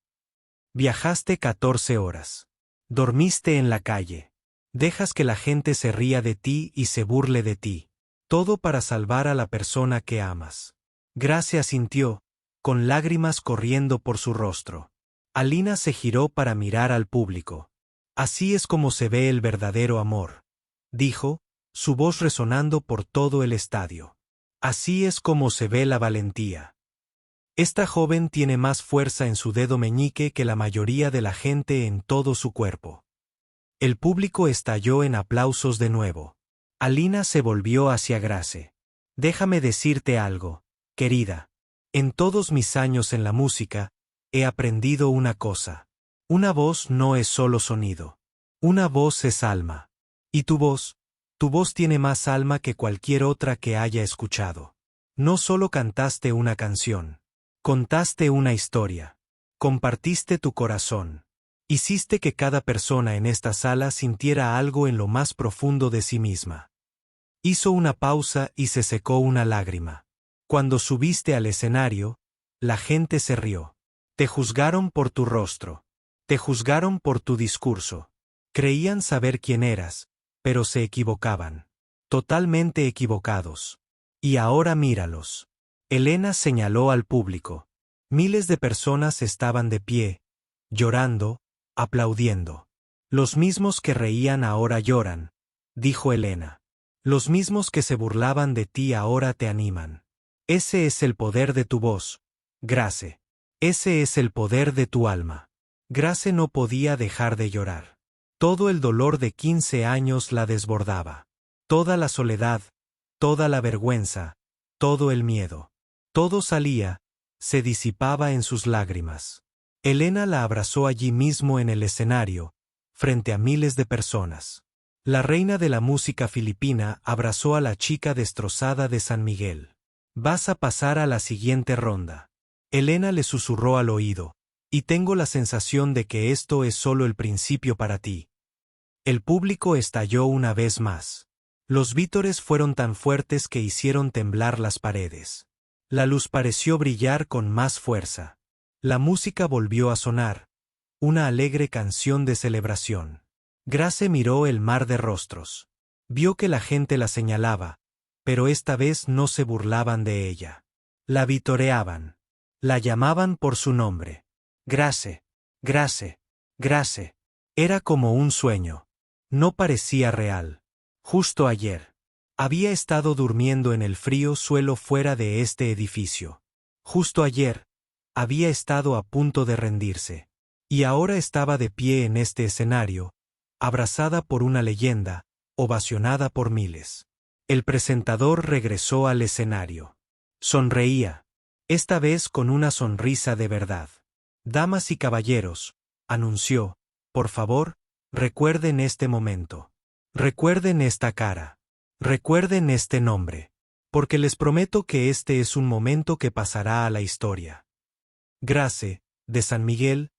Viajaste 14 horas. Dormiste en la calle. Dejas que la gente se ría de ti y se burle de ti. Todo para salvar a la persona que amas. Grace asintió, con lágrimas corriendo por su rostro. Alina se giró para mirar al público. Así es como se ve el verdadero amor, dijo, su voz resonando por todo el estadio. Así es como se ve la valentía. Esta joven tiene más fuerza en su dedo meñique que la mayoría de la gente en todo su cuerpo. El público estalló en aplausos de nuevo. Alina se volvió hacia Grace. Déjame decirte algo, querida. En todos mis años en la música, he aprendido una cosa. Una voz no es solo sonido. Una voz es alma. Y tu voz tiene más alma que cualquier otra que haya escuchado. No solo cantaste una canción. Contaste una historia. Compartiste tu corazón. Hiciste que cada persona en esta sala sintiera algo en lo más profundo de sí misma. Hizo una pausa y se secó una lágrima. Cuando subiste al escenario, la gente se rió. Te juzgaron por tu rostro. Te juzgaron por tu discurso. Creían saber quién eras, pero se equivocaban. Totalmente equivocados. Y ahora míralos. Elena señaló al público. Miles de personas estaban de pie, llorando, aplaudiendo. Los mismos que reían ahora lloran, dijo Elena. Los mismos que se burlaban de ti ahora te animan. Ese es el poder de tu voz, Grace. Ese es el poder de tu alma. Grace no podía dejar de llorar. Todo el dolor de 15 años la desbordaba. Toda la soledad, toda la vergüenza, todo el miedo. Todo salía, se disipaba en sus lágrimas. Elena la abrazó allí mismo en el escenario, frente a miles de personas. La reina de la música filipina abrazó a la chica destrozada de San Miguel. Vas a pasar a la siguiente ronda. Elena le susurró al oído, y tengo la sensación de que esto es solo el principio para ti. El público estalló una vez más. Los vítores fueron tan fuertes que hicieron temblar las paredes. La luz pareció brillar con más fuerza. La música volvió a sonar, una alegre canción de celebración. Grace miró el mar de rostros. Vio que la gente la señalaba, pero esta vez no se burlaban de ella. La vitoreaban. La llamaban por su nombre. Grace, Grace, Grace. Era como un sueño. No parecía real. Justo ayer. Había estado durmiendo en el frío suelo fuera de este edificio. Justo ayer. Había estado a punto de rendirse. Y ahora estaba de pie en este escenario, abrazada por una leyenda, ovacionada por miles. El presentador regresó al escenario. Sonreía, esta vez con una sonrisa de verdad. Damas y caballeros, anunció, por favor, recuerden este momento. Recuerden esta cara. Recuerden este nombre. Porque les prometo que este es un momento que pasará a la historia. Grace, de San Miguel,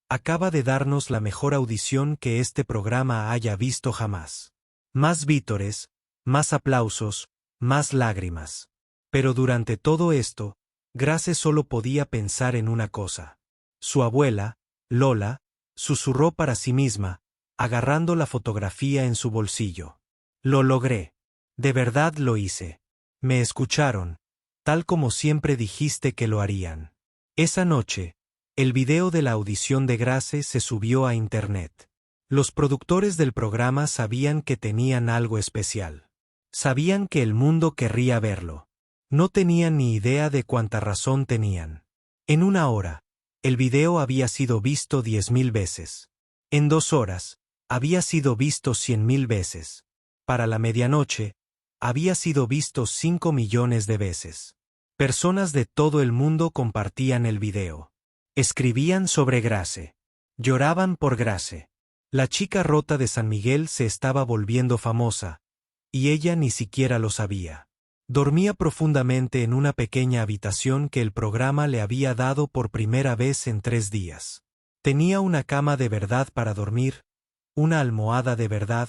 acaba de darnos la mejor audición que este programa haya visto jamás. Más vítores, más aplausos, más lágrimas. Pero durante todo esto, Grace solo podía pensar en una cosa. Su abuela, Lola, susurró para sí misma, agarrando la fotografía en su bolsillo. Lo logré. De verdad lo hice. Me escucharon, tal como siempre dijiste que lo harían. Esa noche, el video de la audición de Grace se subió a Internet. Los productores del programa sabían que tenían algo especial. Sabían que el mundo querría verlo. No tenían ni idea de cuánta razón tenían. En una hora, el video había sido visto 10.000 veces. En 2 horas, había sido visto 100.000 veces. Para la medianoche, había sido visto 5 millones de veces. Personas de todo el mundo compartían el video. Escribían sobre Grace. Lloraban por Grace. La chica rota de San Miguel se estaba volviendo famosa, y ella ni siquiera lo sabía. Dormía profundamente en una pequeña habitación que el programa le había dado por primera vez en 3 días. Tenía una cama de verdad para dormir, una almohada de verdad,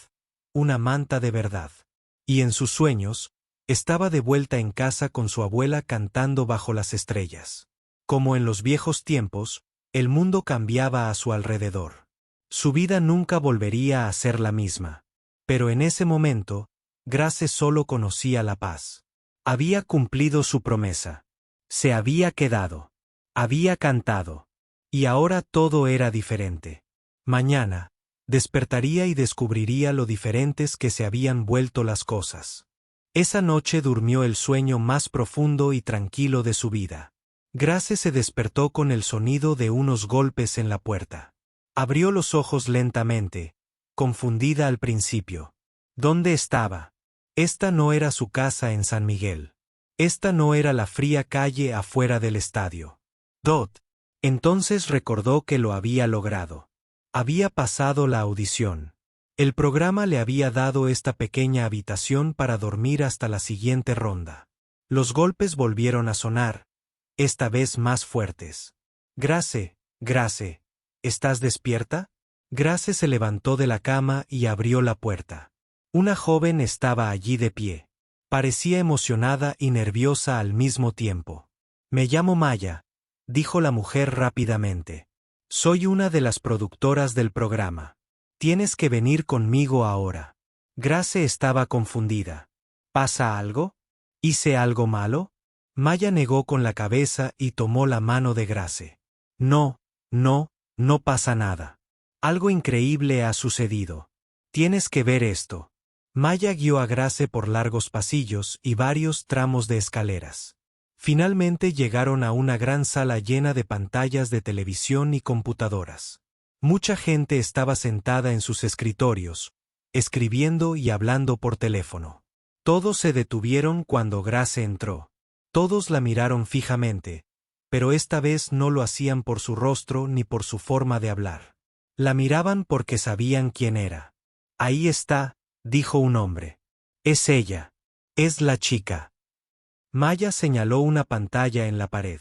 una manta de verdad. Y en sus sueños, estaba de vuelta en casa con su abuela cantando bajo las estrellas. Como en los viejos tiempos, el mundo cambiaba a su alrededor. Su vida nunca volvería a ser la misma. Pero en ese momento, Grace solo conocía la paz. Había cumplido su promesa. Se había quedado. Había cantado. Y ahora todo era diferente. Mañana, despertaría y descubriría lo diferentes que se habían vuelto las cosas. Esa noche durmió el sueño más profundo y tranquilo de su vida. Grace se despertó con el sonido de unos golpes en la puerta. Abrió los ojos lentamente, confundida al principio. ¿Dónde estaba? Esta no era su casa en San Miguel. Esta no era la fría calle afuera del estadio. Dot. Entonces recordó que lo había logrado. Había pasado la audición. El programa le había dado esta pequeña habitación para dormir hasta la siguiente ronda. Los golpes volvieron a sonar, esta vez más fuertes. Grace, Grace, ¿estás despierta? Grace se levantó de la cama y abrió la puerta. Una joven estaba allí de pie. Parecía emocionada y nerviosa al mismo tiempo. Me llamo Maya, dijo la mujer rápidamente. Soy una de las productoras del programa. Tienes que venir conmigo ahora. Grace estaba confundida. ¿Pasa algo? ¿Hice algo malo? Maya negó con la cabeza y tomó la mano de Grace. No, no pasa nada. Algo increíble ha sucedido. Tienes que ver esto. Maya guió a Grace por largos pasillos y varios tramos de escaleras. Finalmente llegaron a una gran sala llena de pantallas de televisión y computadoras. Mucha gente estaba sentada en sus escritorios, escribiendo y hablando por teléfono. Todos se detuvieron cuando Grace entró. Todos la miraron fijamente, pero esta vez no lo hacían por su rostro ni por su forma de hablar. La miraban porque sabían quién era. Ahí está, dijo un hombre. Es ella. Es la chica. Maya señaló una pantalla en la pared.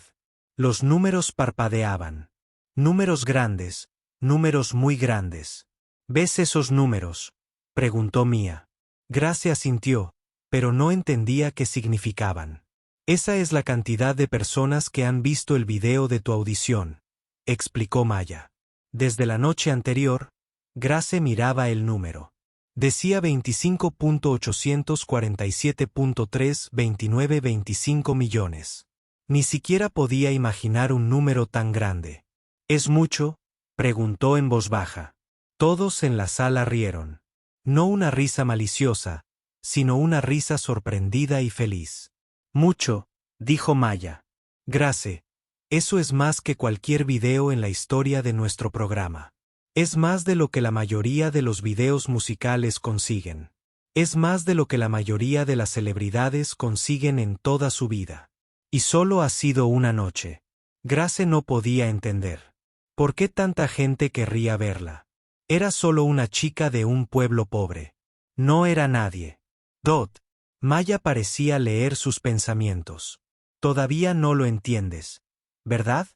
Los números parpadeaban. Números grandes, números muy grandes. ¿Ves esos números?, preguntó Mia. Grace asintió, pero no entendía qué significaban. Esa es la cantidad de personas que han visto el video de tu audición, explicó Maya. Desde la noche anterior, Grace miraba el número. Decía 25.847.32925 millones. Ni siquiera podía imaginar un número tan grande. ¿Es mucho?, preguntó en voz baja. Todos en la sala rieron. No una risa maliciosa, sino una risa sorprendida y feliz. Mucho, dijo Maya. Grace, Eso es más que cualquier video en la historia de nuestro programa. Es más de lo que la mayoría de los videos musicales consiguen. Es más de lo que la mayoría de las celebridades consiguen en toda su vida. Y solo ha sido una noche. Grace no podía entender. ¿Por qué tanta gente querría verla? Era solo una chica de un pueblo pobre. No era nadie. Dot. Maya parecía leer sus pensamientos. Todavía no lo entiendes, ¿verdad?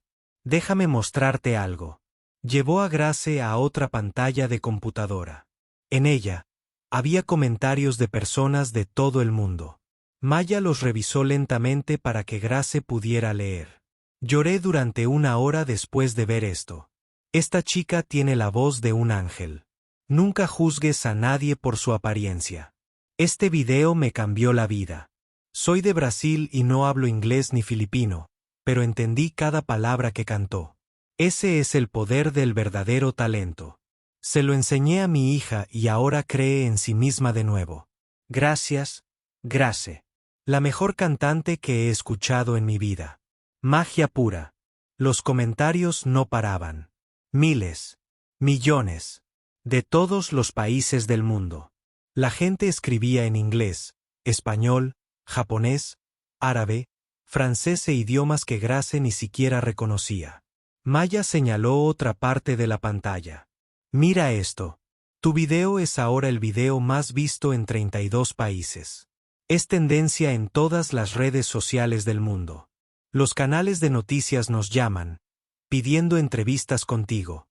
Déjame mostrarte algo. Llevó a Grace a otra pantalla de computadora. En ella, había comentarios de personas de todo el mundo. Maya los revisó lentamente para que Grace pudiera leer. Lloré durante una hora después de ver esto. Esta chica tiene la voz de un ángel. Nunca juzgues a nadie por su apariencia. Este video me cambió la vida. Soy de Brasil y no hablo inglés ni filipino, pero entendí cada palabra que cantó. Ese es el poder del verdadero talento. Se lo enseñé a mi hija y ahora cree en sí misma de nuevo. Gracias, Grace. La mejor cantante que he escuchado en mi vida. Magia pura. Los comentarios no paraban. Miles, millones, de todos los países del mundo. La gente escribía en inglés, español, japonés, árabe, francés e idiomas que Grace ni siquiera reconocía. Maya señaló otra parte de la pantalla. Mira esto. Tu video es ahora el video más visto en 32 países. Es tendencia en todas las redes sociales del mundo. Los canales de noticias nos llaman, pidiendo entrevistas contigo.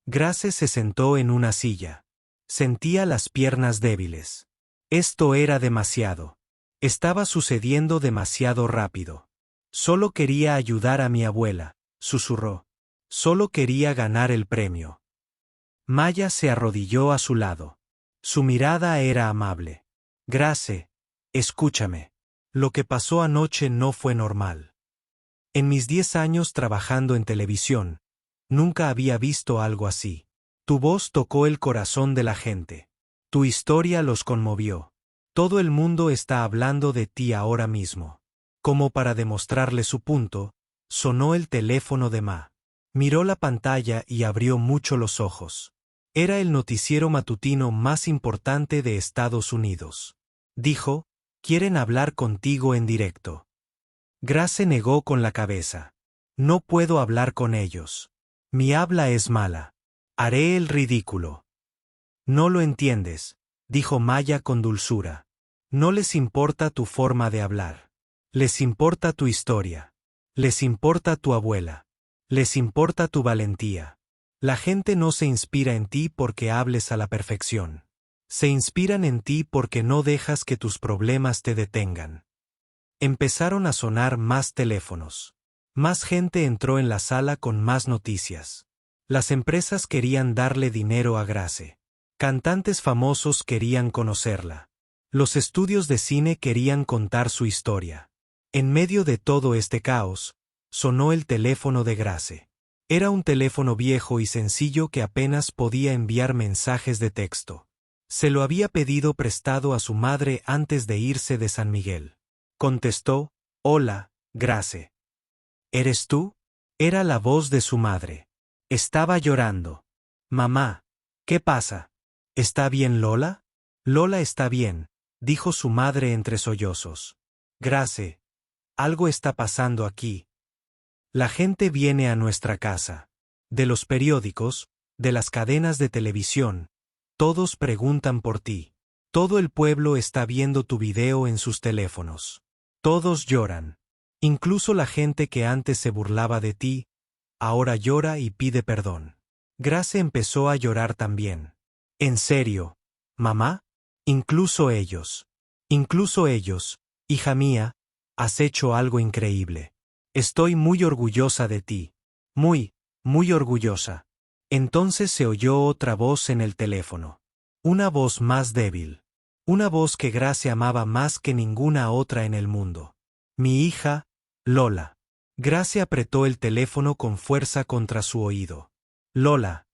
Grace se sentó en una silla. Sentía las piernas débiles. Esto era demasiado. Estaba sucediendo demasiado rápido. Solo quería ayudar a mi abuela, susurró. Solo quería ganar el premio. Maya se arrodilló a su lado. Su mirada era amable. Grace, escúchame. Lo que pasó anoche no fue normal. En mis 10 años trabajando en televisión, nunca había visto algo así. Tu voz tocó el corazón de la gente. Tu historia los conmovió. Todo el mundo está hablando de ti ahora mismo. Como para demostrarle su punto, sonó el teléfono de Ma. Miró la pantalla y abrió mucho los ojos. Era el noticiero matutino más importante de Estados Unidos. Dijo, quieren hablar contigo en directo. Grace negó con la cabeza. No puedo hablar con ellos. Mi habla es mala. Haré el ridículo. No lo entiendes, dijo Maya con dulzura. No les importa tu forma de hablar. Les importa tu historia. Les importa tu abuela. Les importa tu valentía. La gente no se inspira en ti porque hables a la perfección. Se inspiran en ti porque no dejas que tus problemas te detengan. Empezaron a sonar más teléfonos. Más gente entró en la sala con más noticias. Las empresas querían darle dinero a Grace. Cantantes famosos querían conocerla. Los estudios de cine querían contar su historia. En medio de todo este caos, sonó el teléfono de Grace. Era un teléfono viejo y sencillo que apenas podía enviar mensajes de texto. Se lo había pedido prestado a su madre antes de irse de San Miguel. Contestó, hola, Grace. ¿Eres tú? Era la voz de su madre. Estaba llorando. Mamá, ¿qué pasa? ¿Está bien Lola? Lola está bien, dijo su madre entre sollozos. Grace, algo está pasando aquí. La gente viene a nuestra casa. De los periódicos, de las cadenas de televisión, todos preguntan por ti. Todo el pueblo está viendo tu video en sus teléfonos. Todos lloran. Incluso la gente que antes se burlaba de ti, ahora llora y pide perdón. Grace empezó a llorar también. ¿En serio, mamá? Incluso ellos, hija mía, has hecho algo increíble. Estoy muy orgullosa de ti. Muy, muy orgullosa. Entonces se oyó otra voz en el teléfono. Una voz más débil. Una voz que Grace amaba más que ninguna otra en el mundo. Mi hija, Lola. Grace apretó el teléfono con fuerza contra su oído. Lola,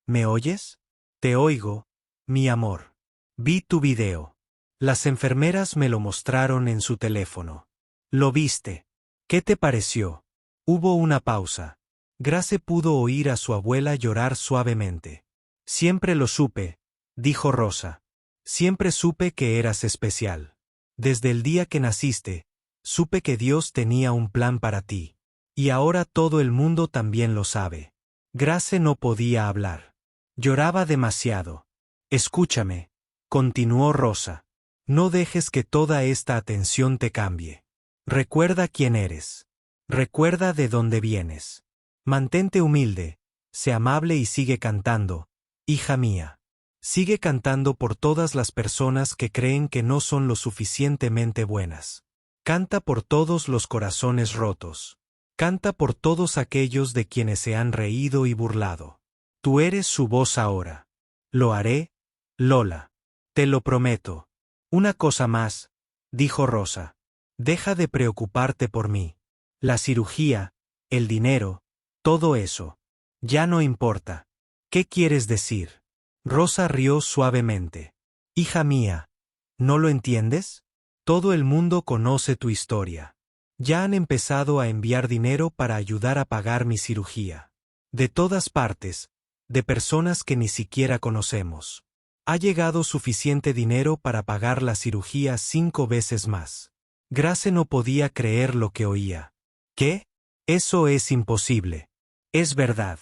¿me oyes? Te oigo, mi amor. Vi tu video. Las enfermeras me lo mostraron en su teléfono. ¿Lo viste? ¿Qué te pareció? Hubo una pausa. Grace pudo oír a su abuela llorar suavemente. Siempre lo supe, dijo Rosa. Siempre supe que eras especial. Desde el día que naciste, supe que Dios tenía un plan para ti. Y ahora todo el mundo también lo sabe. Grace no podía hablar. Lloraba demasiado. Escúchame, continuó Rosa. No dejes que toda esta atención te cambie. Recuerda quién eres. Recuerda de dónde vienes. Mantente humilde, sé amable y sigue cantando, hija mía. Sigue cantando por todas las personas que creen que no son lo suficientemente buenas. Canta por todos los corazones rotos. Canta por todos aquellos de quienes se han reído y burlado. Tú eres su voz ahora. Lo haré, Lola. Te lo prometo. Una cosa más, dijo Rosa. Deja de preocuparte por mí. La cirugía, el dinero, todo eso. Ya no importa. ¿Qué quieres decir? Rosa rió suavemente. Hija mía, ¿no lo entiendes? Todo el mundo conoce tu historia. Ya han empezado a enviar dinero para ayudar a pagar mi cirugía. De todas partes, de personas que ni siquiera conocemos. Ha llegado suficiente dinero para pagar la cirugía 5 veces más. Grace no podía creer lo que oía. ¿Qué? Eso es imposible. Es verdad.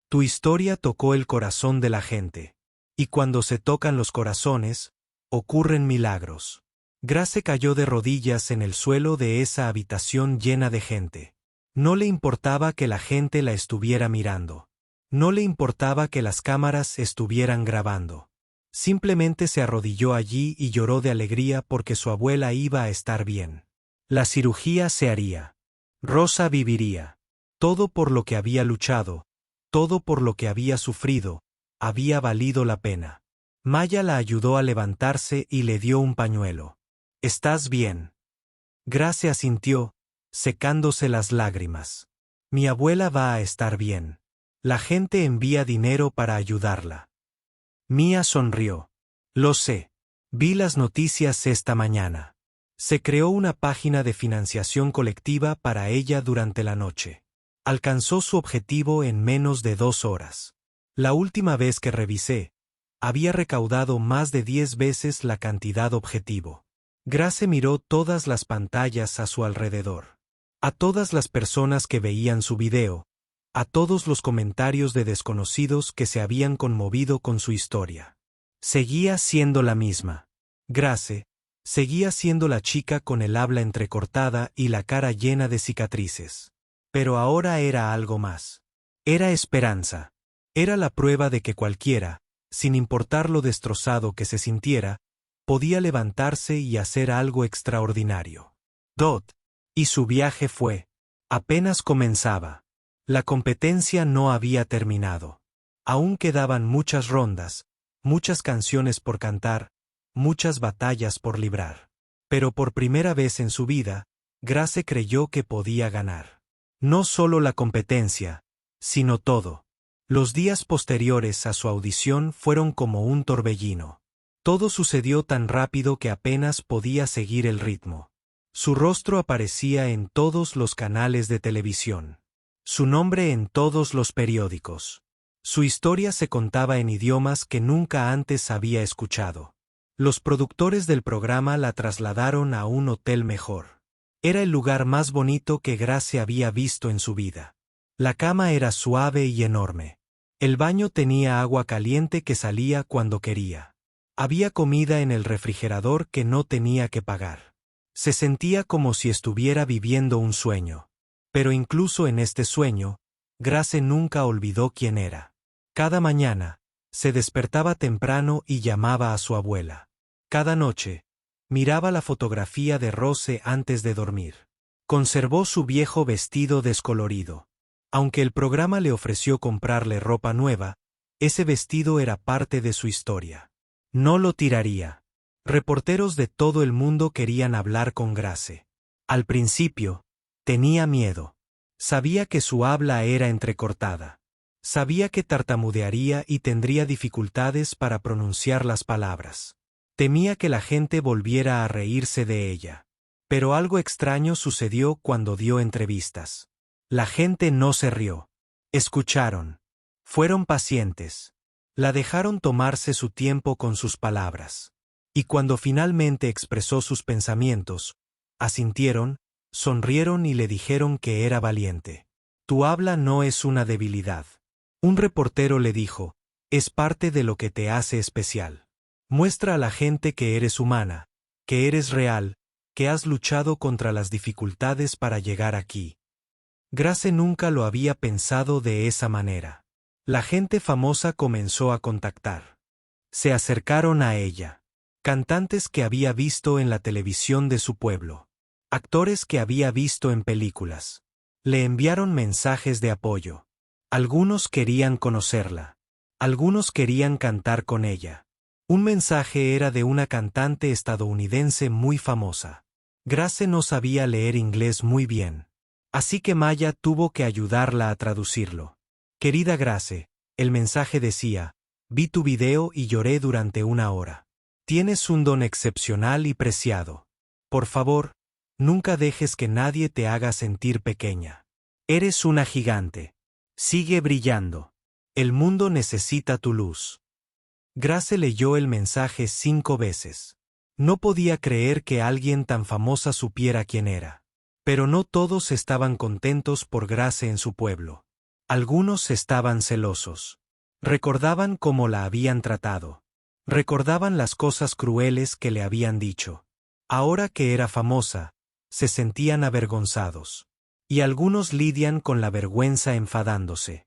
Tu historia tocó el corazón de la gente. Y cuando se tocan los corazones, ocurren milagros. Grace cayó de rodillas en el suelo de esa habitación llena de gente. No le importaba que la gente la estuviera mirando. No le importaba que las cámaras estuvieran grabando. Simplemente se arrodilló allí y lloró de alegría porque su abuela iba a estar bien. La cirugía se haría. Rosa viviría. Todo por lo que había luchado, todo por lo que había sufrido, había valido la pena. Maya la ayudó a levantarse y le dio un pañuelo. ¿Estás bien? Grace asintió, secándose las lágrimas. Mi abuela va a estar bien. La gente envía dinero para ayudarla. Mía sonrió. Lo sé. Vi las noticias esta mañana. Se creó una página de financiación colectiva para ella durante la noche. Alcanzó su objetivo en menos de 2 horas. La última vez que revisé, había recaudado más de 10 veces la cantidad objetivo. Grace miró todas las pantallas a su alrededor. A todas las personas que veían su video, a todos los comentarios de desconocidos que se habían conmovido con su historia. Seguía siendo la misma. Grace seguía siendo la chica con el habla entrecortada y la cara llena de cicatrices. Pero ahora era algo más. Era esperanza. Era la prueba de que cualquiera, sin importar lo destrozado que se sintiera, podía levantarse y hacer algo extraordinario. Y su viaje apenas comenzaba. La competencia no había terminado. Aún quedaban muchas rondas, muchas canciones por cantar, muchas batallas por librar. Pero por primera vez en su vida, Grace creyó que podía ganar. No solo la competencia, sino todo. Los días posteriores a su audición fueron como un torbellino. Todo sucedió tan rápido que apenas podía seguir el ritmo. Su rostro aparecía en todos los canales de televisión. Su nombre en todos los periódicos. Su historia se contaba en idiomas que nunca antes había escuchado. Los productores del programa la trasladaron a un hotel mejor. Era el lugar más bonito que Grace había visto en su vida. La cama era suave y enorme. El baño tenía agua caliente que salía cuando quería. Había comida en el refrigerador que no tenía que pagar. Se sentía como si estuviera viviendo un sueño. Pero incluso en este sueño, Grace nunca olvidó quién era. Cada mañana, se despertaba temprano y llamaba a su abuela. Cada noche, miraba la fotografía de Rose antes de dormir. Conservó su viejo vestido descolorido. Aunque el programa le ofreció comprarle ropa nueva, ese vestido era parte de su historia. No lo tiraría. Reporteros de todo el mundo querían hablar con Grace. Al principio, tenía miedo. Sabía que su habla era entrecortada. Sabía que tartamudearía y tendría dificultades para pronunciar las palabras. Temía que la gente volviera a reírse de ella. Pero algo extraño sucedió cuando dio entrevistas. La gente no se rió. Escucharon. Fueron pacientes. La dejaron tomarse su tiempo con sus palabras. Y cuando finalmente expresó sus pensamientos, asintieron, sonrieron y le dijeron que era valiente. Tu habla no es una debilidad. Un reportero le dijo, es parte de lo que te hace especial. Muestra a la gente que eres humana, que eres real, que has luchado contra las dificultades para llegar aquí. Grace nunca lo había pensado de esa manera. La gente famosa comenzó a contactar. Se acercaron a ella. Cantantes que había visto en la televisión de su pueblo. Actores que había visto en películas. Le enviaron mensajes de apoyo. Algunos querían conocerla. Algunos querían cantar con ella. Un mensaje era de una cantante estadounidense muy famosa. Grace no sabía leer inglés muy bien. Así que Maya tuvo que ayudarla a traducirlo. Querida Grace, el mensaje decía, vi tu video y lloré durante 1 hora. Tienes un don excepcional y preciado. Por favor, nunca dejes que nadie te haga sentir pequeña. Eres una gigante. Sigue brillando. El mundo necesita tu luz. Grace leyó el mensaje 5 veces. No podía creer que alguien tan famosa supiera quién era. Pero no todos estaban contentos por Grace en su pueblo. Algunos estaban celosos. Recordaban cómo la habían tratado. Recordaban las cosas crueles que le habían dicho. Ahora que era famosa, se sentían avergonzados. Y algunos lidian con la vergüenza enfadándose.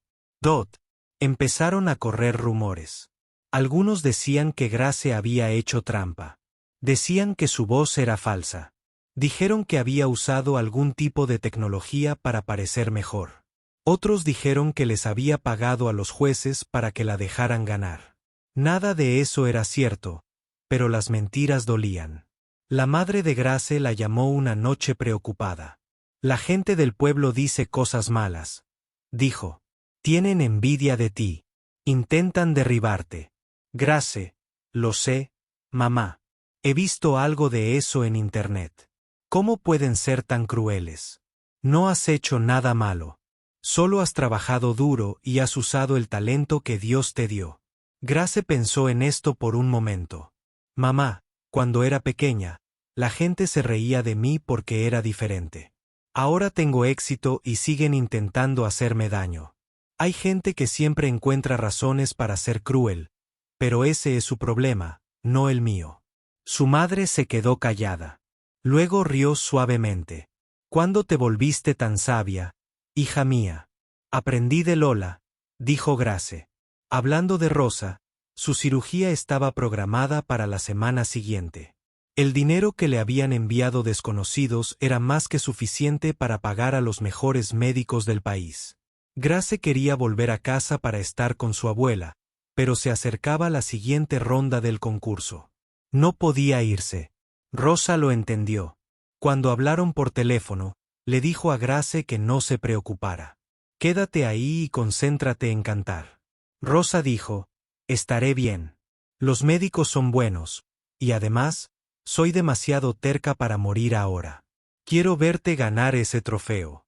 Empezaron a correr rumores. Algunos decían que Grace había hecho trampa. Decían que su voz era falsa. Dijeron que había usado algún tipo de tecnología para parecer mejor. Otros dijeron que les había pagado a los jueces para que la dejaran ganar. Nada de eso era cierto, pero las mentiras dolían. La madre de Grace la llamó una noche preocupada. La gente del pueblo dice cosas malas, dijo. Tienen envidia de ti. Intentan derribarte. Grace, lo sé, mamá. He visto algo de eso en internet. ¿Cómo pueden ser tan crueles? No has hecho nada malo. Solo has trabajado duro y has usado el talento que Dios te dio. Grace pensó en esto por un momento. Mamá, cuando era pequeña, la gente se reía de mí porque era diferente. Ahora tengo éxito y siguen intentando hacerme daño. Hay gente que siempre encuentra razones para ser cruel, pero ese es su problema, no el mío. Su madre se quedó callada. Luego rió suavemente. ¿Cuándo te volviste tan sabia, hija mía? Aprendí de Lola, dijo Grace. Hablando de Rosa, su cirugía estaba programada para la semana siguiente. El dinero que le habían enviado desconocidos era más que suficiente para pagar a los mejores médicos del país. Grace quería volver a casa para estar con su abuela, pero se acercaba la siguiente ronda del concurso. No podía irse. Rosa lo entendió. Cuando hablaron por teléfono, le dijo a Grace que no se preocupara. Quédate ahí y concéntrate en cantar. Rosa dijo, estaré bien. Los médicos son buenos, y además, soy demasiado terca para morir ahora. Quiero verte ganar ese trofeo.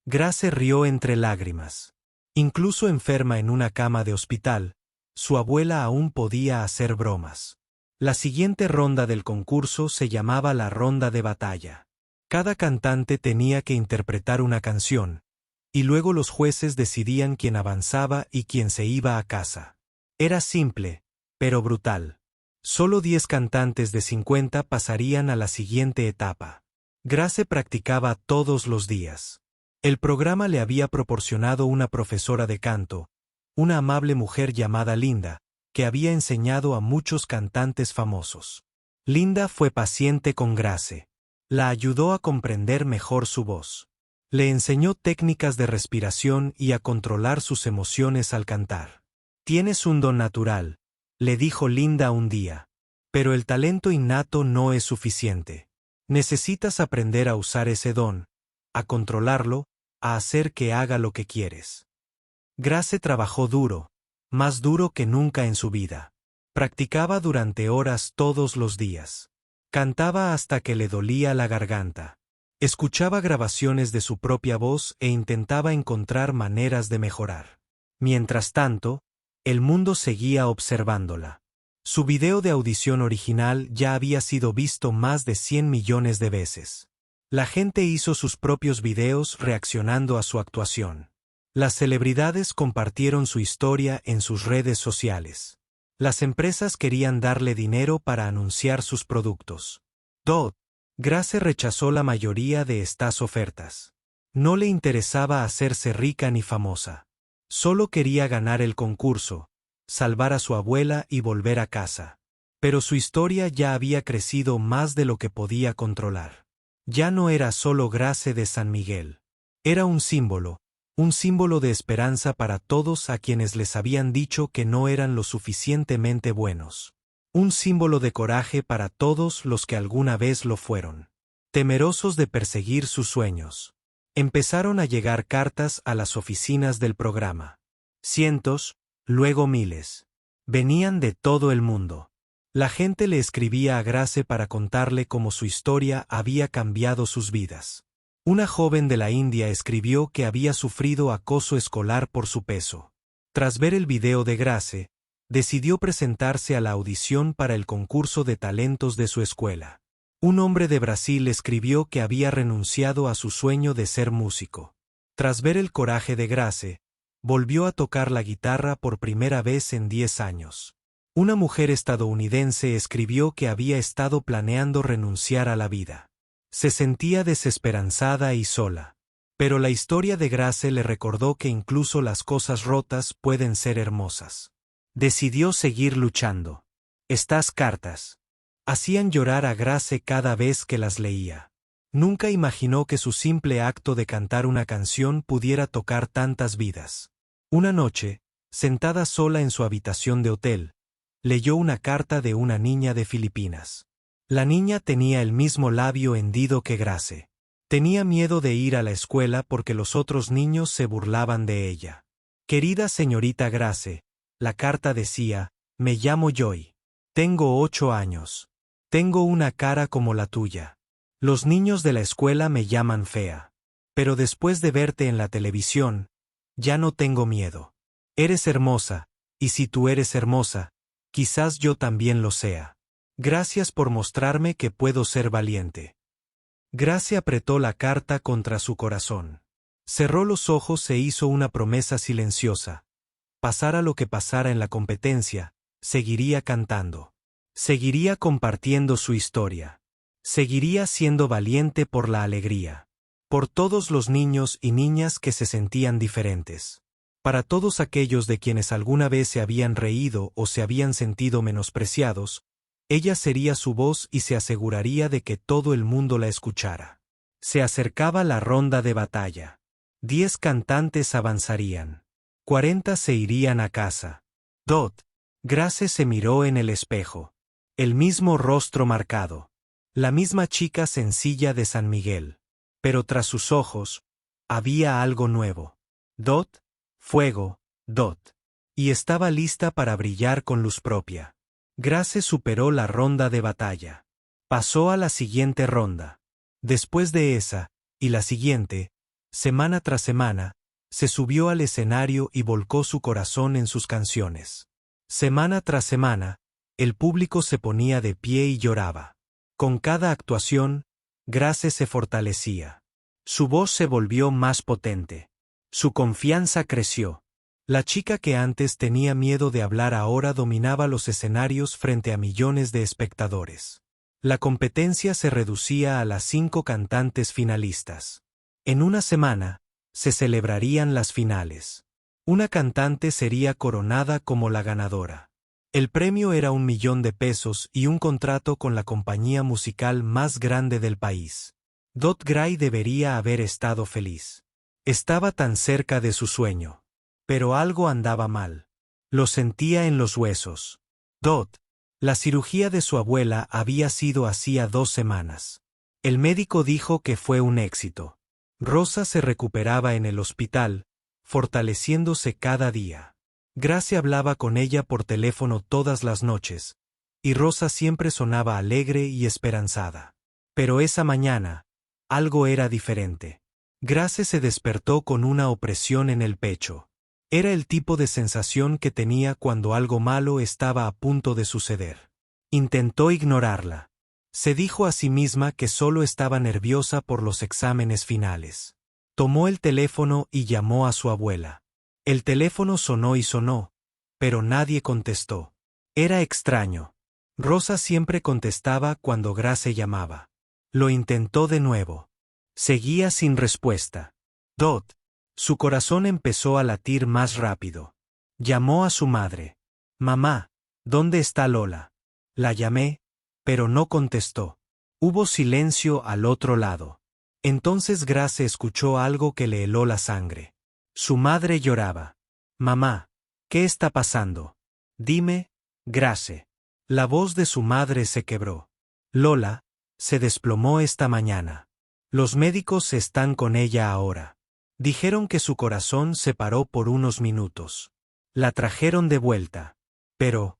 Grace rió entre lágrimas. Incluso enferma en una cama de hospital, su abuela aún podía hacer bromas. La siguiente ronda del concurso se llamaba la ronda de batalla. Cada cantante tenía que interpretar una canción, y luego los jueces decidían quién avanzaba y quién se iba a casa. Era simple, pero brutal. Solo 10 cantantes de 50 pasarían a la siguiente etapa. Grace practicaba todos los días. El programa le había proporcionado una profesora de canto, una amable mujer llamada Linda, que había enseñado a muchos cantantes famosos. Linda fue paciente con Grace. La ayudó a comprender mejor su voz. Le enseñó técnicas de respiración y a controlar sus emociones al cantar. Tienes un don natural, le dijo Linda un día. Pero el talento innato no es suficiente. Necesitas aprender a usar ese don, a controlarlo, a hacer que haga lo que quieres. Grace trabajó duro, más duro que nunca en su vida. Practicaba durante horas todos los días. Cantaba hasta que le dolía la garganta. Escuchaba grabaciones de su propia voz e intentaba encontrar maneras de mejorar. Mientras tanto, el mundo seguía observándola. Su video de audición original ya había sido visto más de 100 millones de veces. La gente hizo sus propios videos reaccionando a su actuación. Las celebridades compartieron su historia en sus redes sociales. Las empresas querían darle dinero para anunciar sus productos. Grace rechazó la mayoría de estas ofertas. No le interesaba hacerse rica ni famosa. Solo quería ganar el concurso, salvar a su abuela y volver a casa. Pero su historia ya había crecido más de lo que podía controlar. Ya no era solo Grace de San Miguel. Era un símbolo de esperanza para todos a quienes les habían dicho que no eran lo suficientemente buenos. Un símbolo de coraje para todos los que alguna vez lo fueron. Temerosos de perseguir sus sueños. Empezaron a llegar cartas a las oficinas del programa. Cientos, luego miles. Venían de todo el mundo. La gente le escribía a Grace para contarle cómo su historia había cambiado sus vidas. Una joven de la India escribió que había sufrido acoso escolar por su peso. Tras ver el video de Grace, decidió presentarse a la audición para el concurso de talentos de su escuela. Un hombre de Brasil escribió que había renunciado a su sueño de ser músico. Tras ver el coraje de Grace, volvió a tocar la guitarra por primera vez en 10 años. Una mujer estadounidense escribió que había estado planeando renunciar a la vida. Se sentía desesperanzada y sola. Pero la historia de Grace le recordó que incluso las cosas rotas pueden ser hermosas. Decidió seguir luchando. Estas cartas hacían llorar a Grace cada vez que las leía. Nunca imaginó que su simple acto de cantar una canción pudiera tocar tantas vidas. Una noche, sentada sola en su habitación de hotel, leyó una carta de una niña de Filipinas. La niña tenía el mismo labio hendido que Grace. Tenía miedo de ir a la escuela porque los otros niños se burlaban de ella. Querida señorita Grace, la carta decía, me llamo Joy. Tengo 8 años. Tengo una cara como la tuya. Los niños de la escuela me llaman fea. Pero después de verte en la televisión, ya no tengo miedo. Eres hermosa, y si tú eres hermosa, quizás yo también lo sea. Gracias por mostrarme que puedo ser valiente. Grace apretó la carta contra su corazón. Cerró los ojos e hizo una promesa silenciosa. Pasara lo que pasara en la competencia, seguiría cantando. Seguiría compartiendo su historia. Seguiría siendo valiente por la alegría. Por todos los niños y niñas que se sentían diferentes. Para todos aquellos de quienes alguna vez se habían reído o se habían sentido menospreciados, ella sería su voz y se aseguraría de que todo el mundo la escuchara. Se acercaba la ronda de batalla. 10 cantantes avanzarían. 40 se irían a casa. Grace se miró en el espejo. El mismo rostro marcado. La misma chica sencilla de San Miguel. Pero tras sus ojos, había algo nuevo. Fuego. Y estaba lista para brillar con luz propia. Grace superó la ronda de batalla. Pasó a la siguiente ronda. Después de esa, y la siguiente, semana tras semana, se subió al escenario y volcó su corazón en sus canciones. Semana tras semana, el público se ponía de pie y lloraba. Con cada actuación, Grace se fortalecía. Su voz se volvió más potente. Su confianza creció. La chica que antes tenía miedo de hablar ahora dominaba los escenarios frente a millones de espectadores. La competencia se reducía a las 5 cantantes finalistas. En una semana, se celebrarían las finales. Una cantante sería coronada como la ganadora. El premio era $1.000.000 y un contrato con la compañía musical más grande del país. Grace debería haber estado feliz. Estaba tan cerca de su sueño. Pero algo andaba mal. Lo sentía en los huesos. La cirugía de su abuela había sido hacía 2 semanas. El médico dijo que fue un éxito. Rosa se recuperaba en el hospital, fortaleciéndose cada día. Grace hablaba con ella por teléfono todas las noches, y Rosa siempre sonaba alegre y esperanzada. Pero esa mañana, algo era diferente. Grace se despertó con una opresión en el pecho. Era el tipo de sensación que tenía cuando algo malo estaba a punto de suceder. Intentó ignorarla. Se dijo a sí misma que solo estaba nerviosa por los exámenes finales. Tomó el teléfono y llamó a su abuela. El teléfono sonó y sonó, pero nadie contestó. Era extraño. Rosa siempre contestaba cuando Grace llamaba. Lo intentó de nuevo. Seguía sin respuesta. Dot. Su corazón empezó a latir más rápido. Llamó a su madre. Mamá, ¿dónde está Lola? La llamé, pero no contestó. Hubo silencio al otro lado. Entonces Grace escuchó algo que le heló la sangre. Su madre lloraba. Mamá, ¿qué está pasando? Dime, Grace. La voz de su madre se quebró. Lola, se desplomó esta mañana. Los médicos están con ella ahora. Dijeron que su corazón se paró por unos minutos. La trajeron de vuelta. Pero,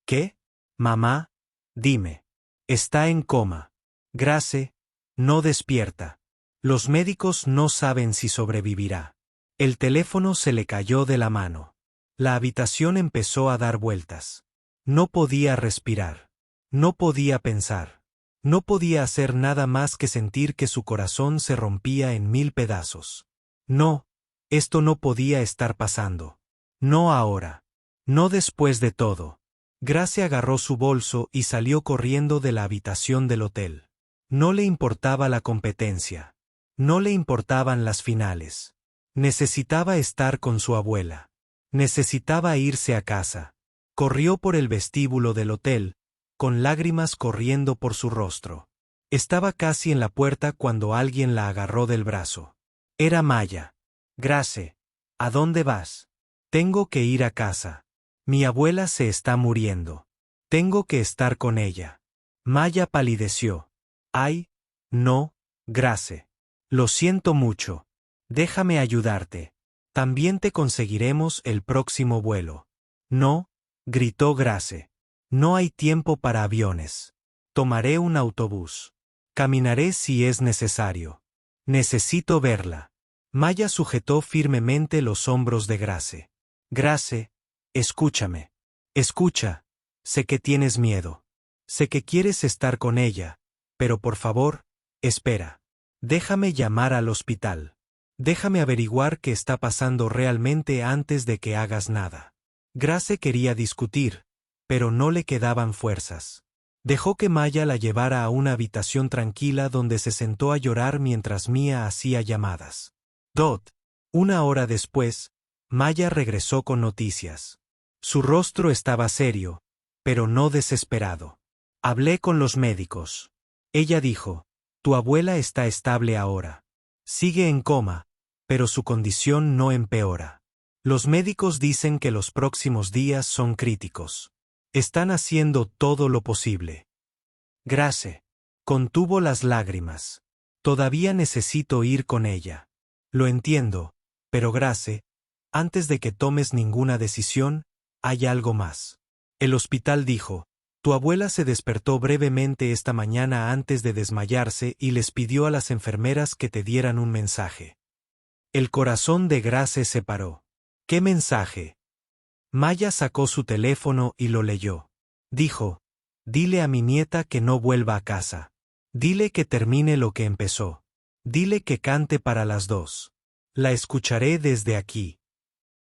¿qué? Mamá, dime. Está en coma. Grace, no despierta. Los médicos no saben si sobrevivirá. El teléfono se le cayó de la mano. La habitación empezó a dar vueltas. No podía respirar. No podía pensar. No podía hacer nada más que sentir que su corazón se rompía en 1000 pedazos. No, esto no podía estar pasando. No ahora. No después de todo. Grace agarró su bolso y salió corriendo de la habitación del hotel. No le importaba la competencia. No le importaban las finales. Necesitaba estar con su abuela. Necesitaba irse a casa. Corrió por el vestíbulo del hotel, con lágrimas corriendo por su rostro. Estaba casi en la puerta cuando alguien la agarró del brazo. Era Maya. Grace, ¿a dónde vas? Tengo que ir a casa. Mi abuela se está muriendo. Tengo que estar con ella. Maya palideció. Ay, no, Grace. Lo siento mucho. Déjame ayudarte. También te conseguiremos el próximo vuelo. No, gritó Grace. No hay tiempo para aviones. Tomaré un autobús. Caminaré si es necesario. Necesito verla. Maya sujetó firmemente los hombros de Grace. Grace, escúchame. Escucha. Sé que tienes miedo. Sé que quieres estar con ella, pero por favor, espera. Déjame llamar al hospital. Déjame averiguar qué está pasando realmente antes de que hagas nada. Grace quería discutir, pero no le quedaban fuerzas. Dejó que Maya la llevara a una habitación tranquila donde se sentó a llorar mientras Mia hacía llamadas. Dot. Una hora después, Maya regresó con noticias. Su rostro estaba serio, pero no desesperado. Hablé con los médicos. Ella dijo, tu abuela está estable ahora. Sigue en coma, pero su condición no empeora. Los médicos dicen que los próximos días son críticos. Están haciendo todo lo posible. Grace. Contuvo las lágrimas. Todavía necesito ir con ella. Lo entiendo, pero Grace, antes de que tomes ninguna decisión, hay algo más. El hospital dijo, tu abuela se despertó brevemente esta mañana antes de desmayarse y les pidió a las enfermeras que te dieran un mensaje. El corazón de Grace se paró. ¿Qué mensaje? Maya sacó su teléfono y lo leyó. Dijo, dile a mi nieta que no vuelva a casa. Dile que termine lo que empezó. Dile que cante para las 2. La escucharé desde aquí.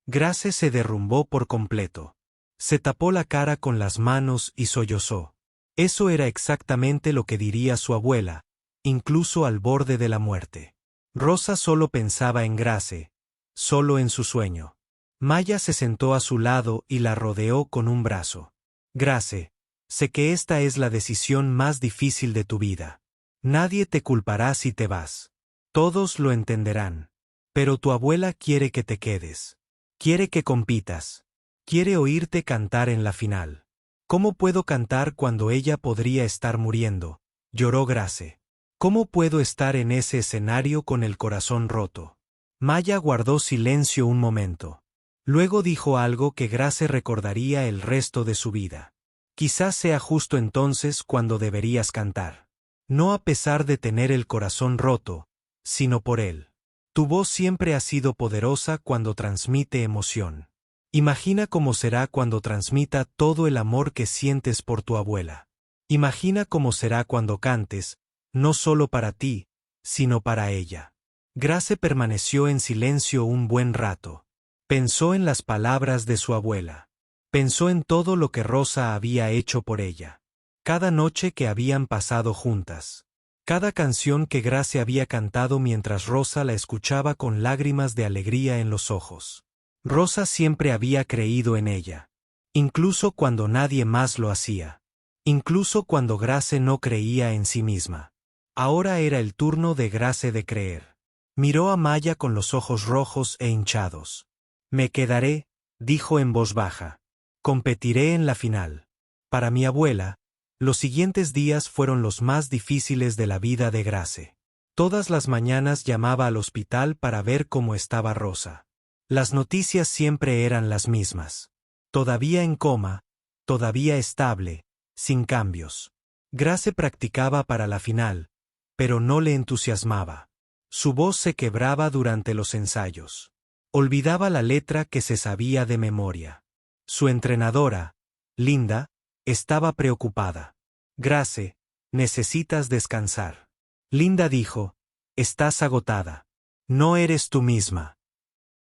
Grace se derrumbó por completo. Se tapó la cara con las manos y sollozó. Eso era exactamente lo que diría su abuela, incluso al borde de la muerte. Rosa solo pensaba en Grace, solo en su sueño. Maya se sentó a su lado y la rodeó con un brazo. Grace, sé que esta es la decisión más difícil de tu vida. Nadie te culpará si te vas. Todos lo entenderán. Pero tu abuela quiere que te quedes. Quiere que compitas. Quiere oírte cantar en la final. ¿Cómo puedo cantar cuando ella podría estar muriendo? Lloró Grace. ¿Cómo puedo estar en ese escenario con el corazón roto? Maya guardó silencio un momento. Luego dijo algo que Grace recordaría el resto de su vida. Quizás sea justo entonces cuando deberías cantar. no a pesar de tener el corazón roto, sino por él. Tu voz siempre ha sido poderosa cuando transmite emoción. Imagina cómo será cuando transmita todo el amor que sientes por tu abuela. Imagina cómo será cuando cantes, no solo para ti, sino para ella. Grace permaneció en silencio un buen rato. Pensó en las palabras de su abuela. Pensó en todo lo que Rosa había hecho por ella. Cada noche que habían pasado juntas. Cada canción que Grace había cantado mientras Rosa la escuchaba con lágrimas de alegría en los ojos. Rosa siempre había creído en ella. Incluso cuando nadie más lo hacía. Incluso cuando Grace no creía en sí misma. Ahora era el turno de Grace de creer. Miró a Maya con los ojos rojos e hinchados. Me quedaré, dijo en voz baja. Competiré en la final. Para mi abuela, los siguientes días fueron los más difíciles de la vida de Grace. Todas las mañanas llamaba al hospital para ver cómo estaba Rosa. Las noticias siempre eran las mismas. Todavía en coma, todavía estable, sin cambios. Grace practicaba para la final, pero no le entusiasmaba. Su voz se quebraba durante los ensayos. Olvidaba la letra que se sabía de memoria. Su entrenadora, Linda, estaba preocupada. Grace, necesitas descansar. Linda dijo, estás agotada. No eres tú misma.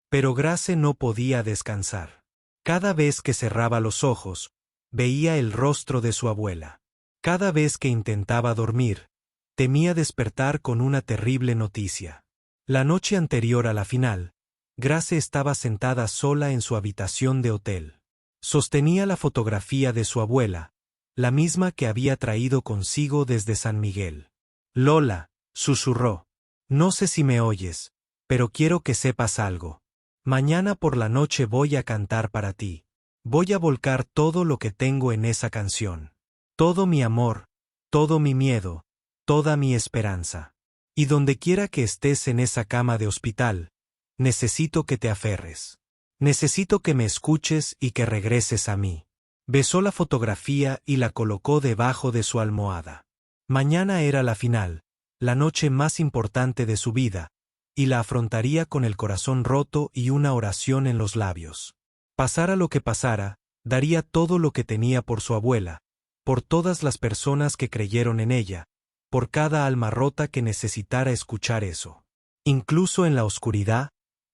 Pero Grace no podía descansar. Cada vez que cerraba los ojos, veía el rostro de su abuela. Cada vez que intentaba dormir, temía despertar con una terrible noticia. La noche anterior a la final, Grace estaba sentada sola en su habitación de hotel. Sostenía la fotografía de su abuela, la misma que había traído consigo desde San Miguel. Lola, susurró. No sé si me oyes, pero quiero que sepas algo. Mañana por la noche voy a cantar para ti. Voy a volcar todo lo que tengo en esa canción. Todo mi amor, todo mi miedo, toda mi esperanza. Y donde quiera que estés en esa cama de hospital, necesito que te aferres. Necesito que me escuches y que regreses a mí. Besó la fotografía y la colocó debajo de su almohada. Mañana era la final, la noche más importante de su vida, y la afrontaría con el corazón roto y una oración en los labios. Pasara lo que pasara, daría todo lo que tenía por su abuela, por todas las personas que creyeron en ella, por cada alma rota que necesitara escuchar eso. Incluso en la oscuridad,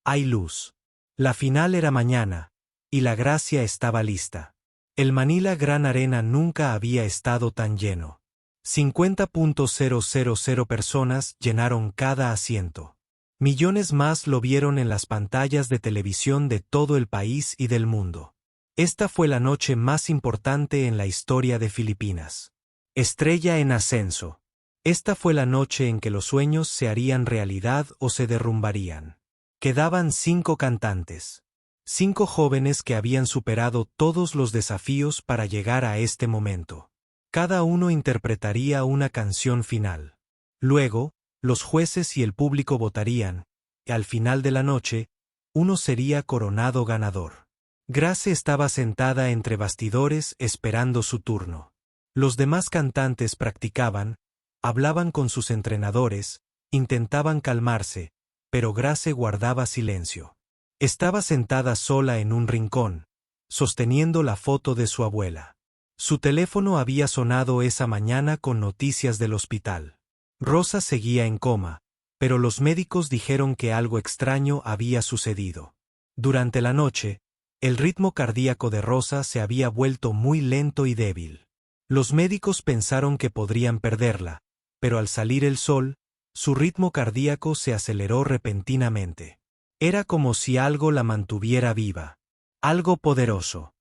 hay luz. La final era mañana, y la gracia estaba lista. El Manila Gran Arena nunca había estado tan lleno. 50.000 personas llenaron cada asiento. Millones más lo vieron en las pantallas de televisión de todo el país y del mundo. Esta fue la noche más importante en la historia de Filipinas. Estrella en ascenso. Esta fue la noche en que los sueños se harían realidad o se derrumbarían. Quedaban 5 cantantes. 5 jóvenes que habían superado todos los desafíos para llegar a este momento. Cada uno interpretaría una canción final. Luego, los jueces y el público votarían, y al final de la noche, uno sería coronado ganador. Grace estaba sentada entre bastidores esperando su turno. Los demás cantantes practicaban, hablaban con sus entrenadores, intentaban calmarse, pero Grace guardaba silencio. Estaba sentada sola en un rincón, sosteniendo la foto de su abuela. Su teléfono había sonado esa mañana con noticias del hospital. Rosa seguía en coma, pero los médicos dijeron que algo extraño había sucedido. Durante la noche, el ritmo cardíaco de Rosa se había vuelto muy lento y débil. Los médicos pensaron que podrían perderla, pero al salir el sol, su ritmo cardíaco se aceleró repentinamente. Era como si algo la mantuviera viva. Algo poderoso.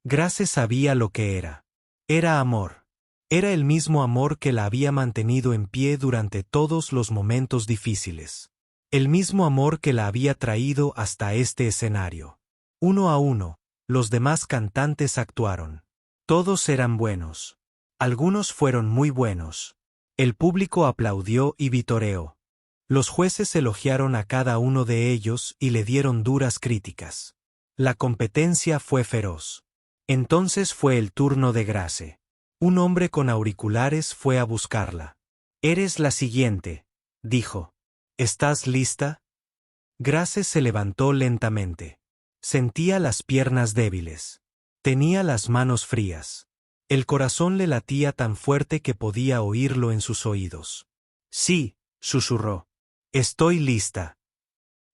Grace sabía lo que era. Era amor. Era el mismo amor que la había mantenido en pie durante todos los momentos difíciles. El mismo amor que la había traído hasta este escenario. Uno a uno, los demás cantantes actuaron. Todos eran buenos. Algunos fueron muy buenos. El público aplaudió y vitoreó. Los jueces elogiaron a cada uno de ellos y le dieron duras críticas. La competencia fue feroz. Entonces fue el turno de Grace. Un hombre con auriculares fue a buscarla. «Eres la siguiente», dijo. «¿Estás lista?» Grace se levantó lentamente. Sentía las piernas débiles. Tenía las manos frías. El corazón le latía tan fuerte que podía oírlo en sus oídos. «Sí», susurró. «Estoy lista».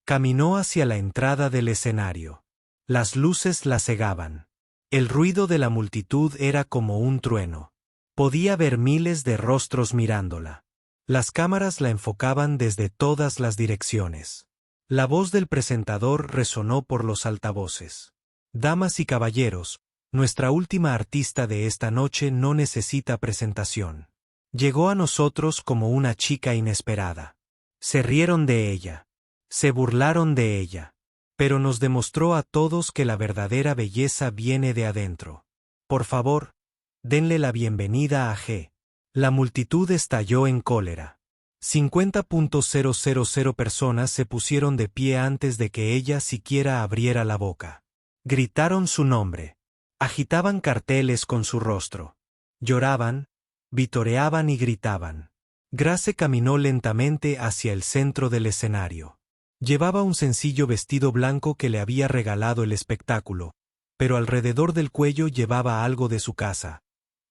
Caminó hacia la entrada del escenario. Las luces la cegaban. El ruido de la multitud era como un trueno. Podía ver miles de rostros mirándola. Las cámaras la enfocaban desde todas las direcciones. La voz del presentador resonó por los altavoces. «Damas y caballeros, nuestra última artista de esta noche no necesita presentación. Llegó a nosotros como una chica inesperada. Se rieron de ella. Se burlaron de ella. Pero nos demostró a todos que la verdadera belleza viene de adentro. Por favor, denle la bienvenida a G». La multitud estalló en cólera. 50.000 personas se pusieron de pie antes de que ella siquiera abriera la boca. Gritaron su nombre. Agitaban carteles con su rostro. Lloraban, vitoreaban y gritaban. Grace caminó lentamente hacia el centro del escenario. Llevaba un sencillo vestido blanco que le había regalado el espectáculo, pero alrededor del cuello llevaba algo de su casa.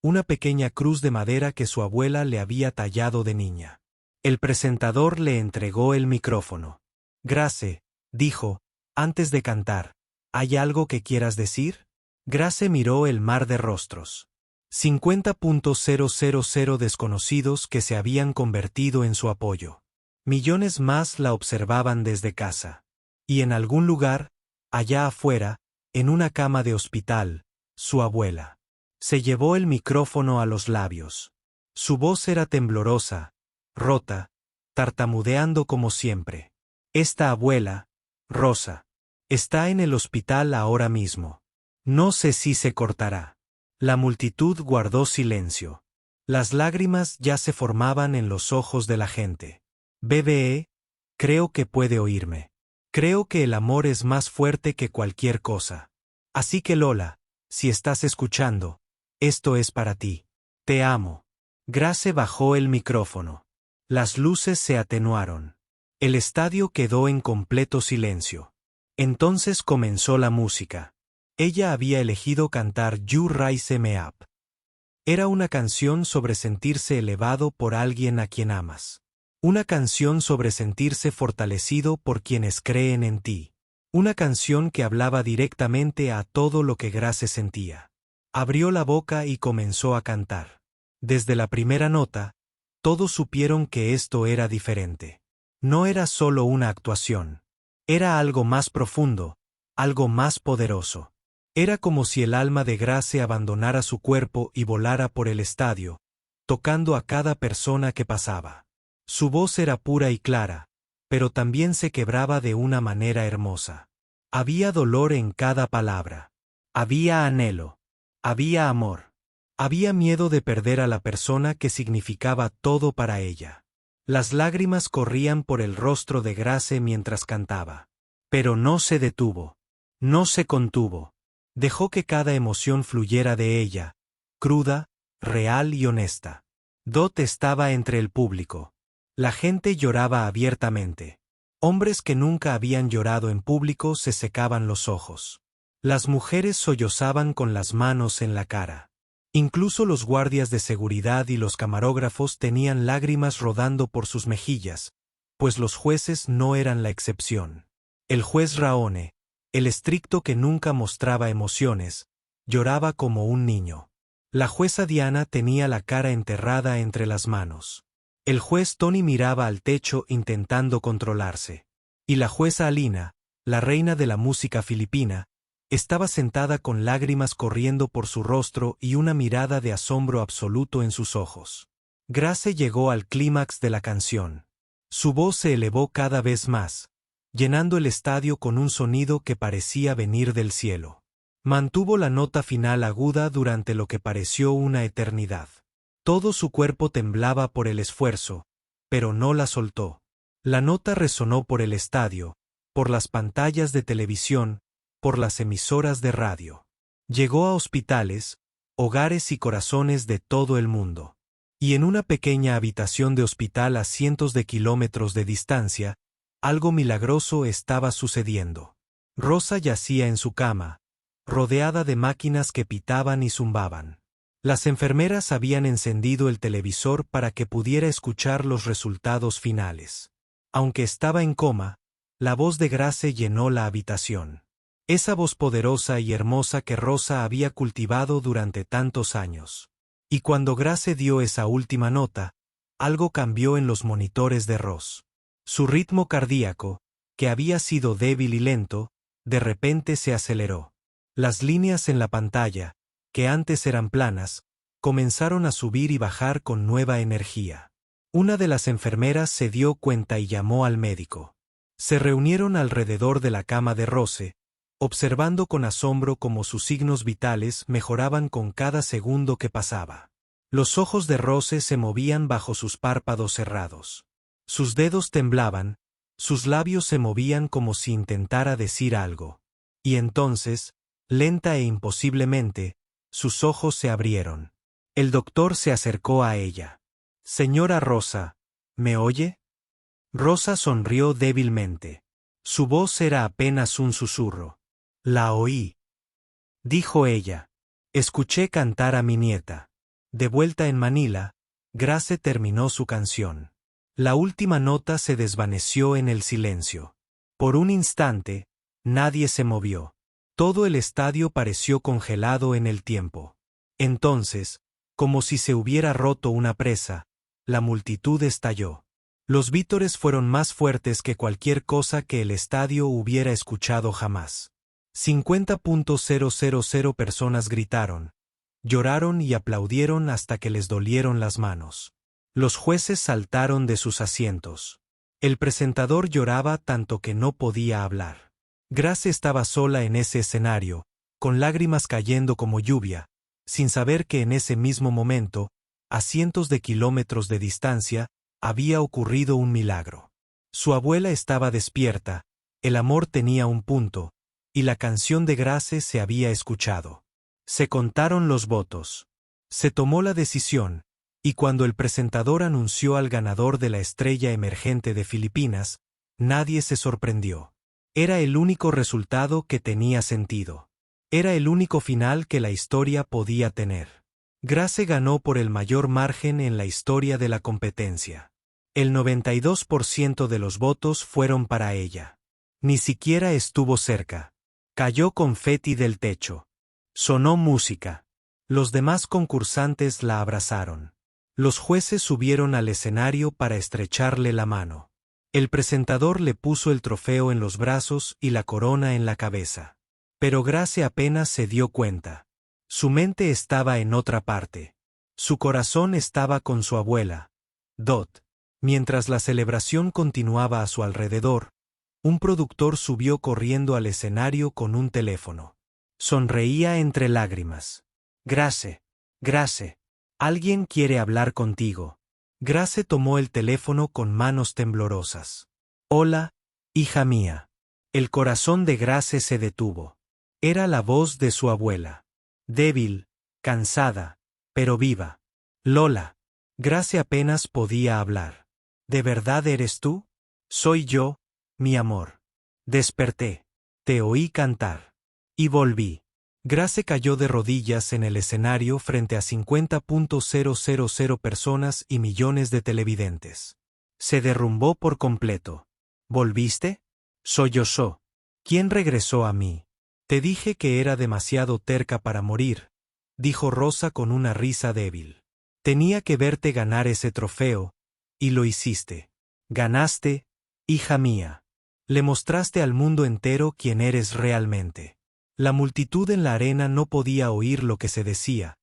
Una pequeña cruz de madera que su abuela le había tallado de niña. El presentador le entregó el micrófono. «Grace», dijo, antes de cantar, «¿hay algo que quieras decir?» Grace miró el mar de rostros. 50.000 desconocidos que se habían convertido en su apoyo. Millones más la observaban desde casa. Y en algún lugar, allá afuera, en una cama de hospital, su abuela. Se llevó el micrófono a los labios. Su voz era temblorosa, rota, tartamudeando como siempre. «Esta abuela, Rosa, está en el hospital ahora mismo. No sé si se cortará». La multitud guardó silencio. Las lágrimas ya se formaban en los ojos de la gente. «BBE, creo que puede oírme. Creo que el amor es más fuerte que cualquier cosa. Así que Lola, si estás escuchando, esto es para ti. Te amo». Grace bajó el micrófono. Las luces se atenuaron. El estadio quedó en completo silencio. Entonces comenzó la música. Ella había elegido cantar You Raise Me Up. Era una canción sobre sentirse elevado por alguien a quien amas. Una canción sobre sentirse fortalecido por quienes creen en ti. Una canción que hablaba directamente a todo lo que Grace sentía. Abrió la boca y comenzó a cantar. Desde la primera nota, todos supieron que esto era diferente. No era solo una actuación. Era algo más profundo, algo más poderoso. Era como si el alma de Grace abandonara su cuerpo y volara por el estadio, tocando a cada persona que pasaba. Su voz era pura y clara, pero también se quebraba de una manera hermosa. Había dolor en cada palabra. Había anhelo. Había amor. Había miedo de perder a la persona que significaba todo para ella. Las lágrimas corrían por el rostro de Grace mientras cantaba. Pero no se detuvo. No se contuvo. Dejó que cada emoción fluyera de ella, cruda, real y honesta. Dot estaba entre el público. La gente lloraba abiertamente. Hombres que nunca habían llorado en público se secaban los ojos. Las mujeres sollozaban con las manos en la cara. Incluso los guardias de seguridad y los camarógrafos tenían lágrimas rodando por sus mejillas, pues los jueces no eran la excepción. El juez Raone, el estricto que nunca mostraba emociones, lloraba como un niño. La jueza Diana tenía la cara enterrada entre las manos. El juez Tony miraba al techo intentando controlarse. Y la jueza Alina, la reina de la música filipina, estaba sentada con lágrimas corriendo por su rostro y una mirada de asombro absoluto en sus ojos. Grace llegó al clímax de la canción. Su voz se elevó cada vez más, llenando el estadio con un sonido que parecía venir del cielo. Mantuvo la nota final aguda durante lo que pareció una eternidad. Todo su cuerpo temblaba por el esfuerzo, pero no la soltó. La nota resonó por el estadio, por las pantallas de televisión, por las emisoras de radio. Llegó a hospitales, hogares y corazones de todo el mundo. Y en una pequeña habitación de hospital a cientos de kilómetros de distancia, algo milagroso estaba sucediendo. Rosa yacía en su cama, rodeada de máquinas que pitaban y zumbaban. Las enfermeras habían encendido el televisor para que pudiera escuchar los resultados finales. Aunque estaba en coma, la voz de Grace llenó la habitación. Esa voz poderosa y hermosa que Rosa había cultivado durante tantos años. Y cuando Grace dio esa última nota, algo cambió en los monitores de Ross. Su ritmo cardíaco, que había sido débil y lento, de repente se aceleró. Las líneas en la pantalla, que antes eran planas, comenzaron a subir y bajar con nueva energía. Una de las enfermeras se dio cuenta y llamó al médico. Se reunieron alrededor de la cama de Rose, observando con asombro cómo sus signos vitales mejoraban con cada segundo que pasaba. Los ojos de Rose se movían bajo sus párpados cerrados. Sus dedos temblaban, sus labios se movían como si intentara decir algo. Y entonces, lenta e imposiblemente, sus ojos se abrieron. El doctor se acercó a ella. «Señora Rosa, ¿me oye?» Rosa sonrió débilmente. Su voz era apenas un susurro. «La oí», dijo ella. «Escuché cantar a mi nieta». De vuelta en Manila, Grace terminó su canción. La última nota se desvaneció en el silencio. Por un instante, nadie se movió. Todo el estadio pareció congelado en el tiempo. Entonces, como si se hubiera roto una presa, la multitud estalló. Los vítores fueron más fuertes que cualquier cosa que el estadio hubiera escuchado jamás. 50.000 personas gritaron, lloraron y aplaudieron hasta que les dolieron las manos. Los jueces saltaron de sus asientos. El presentador lloraba tanto que no podía hablar. Grace estaba sola en ese escenario, con lágrimas cayendo como lluvia, sin saber que en ese mismo momento, a cientos de kilómetros de distancia, había ocurrido un milagro. Su abuela estaba despierta, el amor tenía un punto, y la canción de Grace se había escuchado. Se contaron los votos. Se tomó la decisión, y cuando el presentador anunció al ganador de la estrella emergente de Filipinas, nadie se sorprendió. Era el único resultado que tenía sentido. Era el único final que la historia podía tener. Grace ganó por el mayor margen en la historia de la competencia. El 92% de los votos fueron para ella. Ni siquiera estuvo cerca. Cayó confeti del techo. Sonó música. Los demás concursantes la abrazaron. Los jueces subieron al escenario para estrecharle la mano. El presentador le puso el trofeo en los brazos y la corona en la cabeza. Pero Grace apenas se dio cuenta. Su mente estaba en otra parte. Su corazón estaba con su abuela, Dot. Mientras la celebración continuaba a su alrededor, un productor subió corriendo al escenario con un teléfono. Sonreía entre lágrimas. «Grace, Grace, alguien quiere hablar contigo». Grace tomó el teléfono con manos temblorosas. «Hola, hija mía». El corazón de Grace se detuvo. Era la voz de su abuela. Débil, cansada, pero viva. «Lola». Grace apenas podía hablar. «¿De verdad eres tú?» «Soy yo, mi amor». Desperté. Te oí cantar. Y volví. Grace cayó de rodillas en el escenario frente a 50.000 personas y millones de televidentes. Se derrumbó por completo. ¿Volviste? Sollozó. ¿Quién regresó a mí? Te dije que era demasiado terca para morir, dijo Rosa con una risa débil. Tenía que verte ganar ese trofeo, y lo hiciste. Ganaste, hija mía. Le mostraste al mundo entero quién eres realmente. La multitud en la arena no podía oír lo que se decía,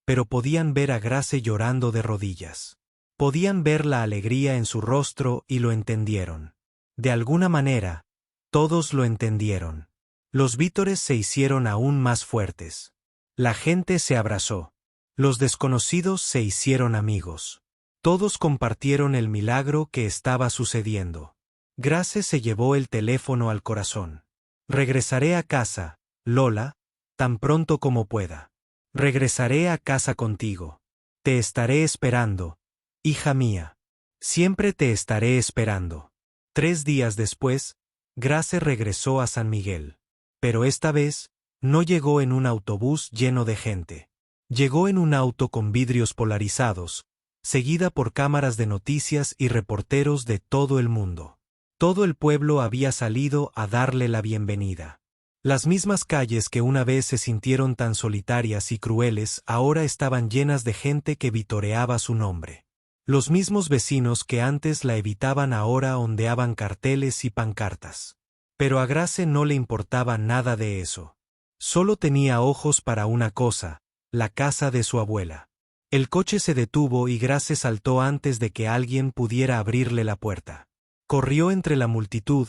pero podían ver a Grace llorando de rodillas. Podían ver la alegría en su rostro y lo entendieron. De alguna manera, todos lo entendieron. Los vítores se hicieron aún más fuertes. La gente se abrazó. Los desconocidos se hicieron amigos. Todos compartieron el milagro que estaba sucediendo. Grace se llevó el teléfono al corazón. Regresaré a casa, Lola, tan pronto como pueda. Regresaré a casa contigo. Te estaré esperando, hija mía. Siempre te estaré esperando. 3 días después, Grace regresó a San Miguel. Pero esta vez, no llegó en un autobús lleno de gente. Llegó en un auto con vidrios polarizados, seguida por cámaras de noticias y reporteros de todo el mundo. Todo el pueblo había salido a darle la bienvenida. Las mismas calles que una vez se sintieron tan solitarias y crueles ahora estaban llenas de gente que vitoreaba su nombre. Los mismos vecinos que antes la evitaban ahora ondeaban carteles y pancartas. Pero a Grace no le importaba nada de eso. Solo tenía ojos para una cosa: la casa de su abuela. El coche se detuvo y Grace saltó antes de que alguien pudiera abrirle la puerta. Corrió entre la multitud,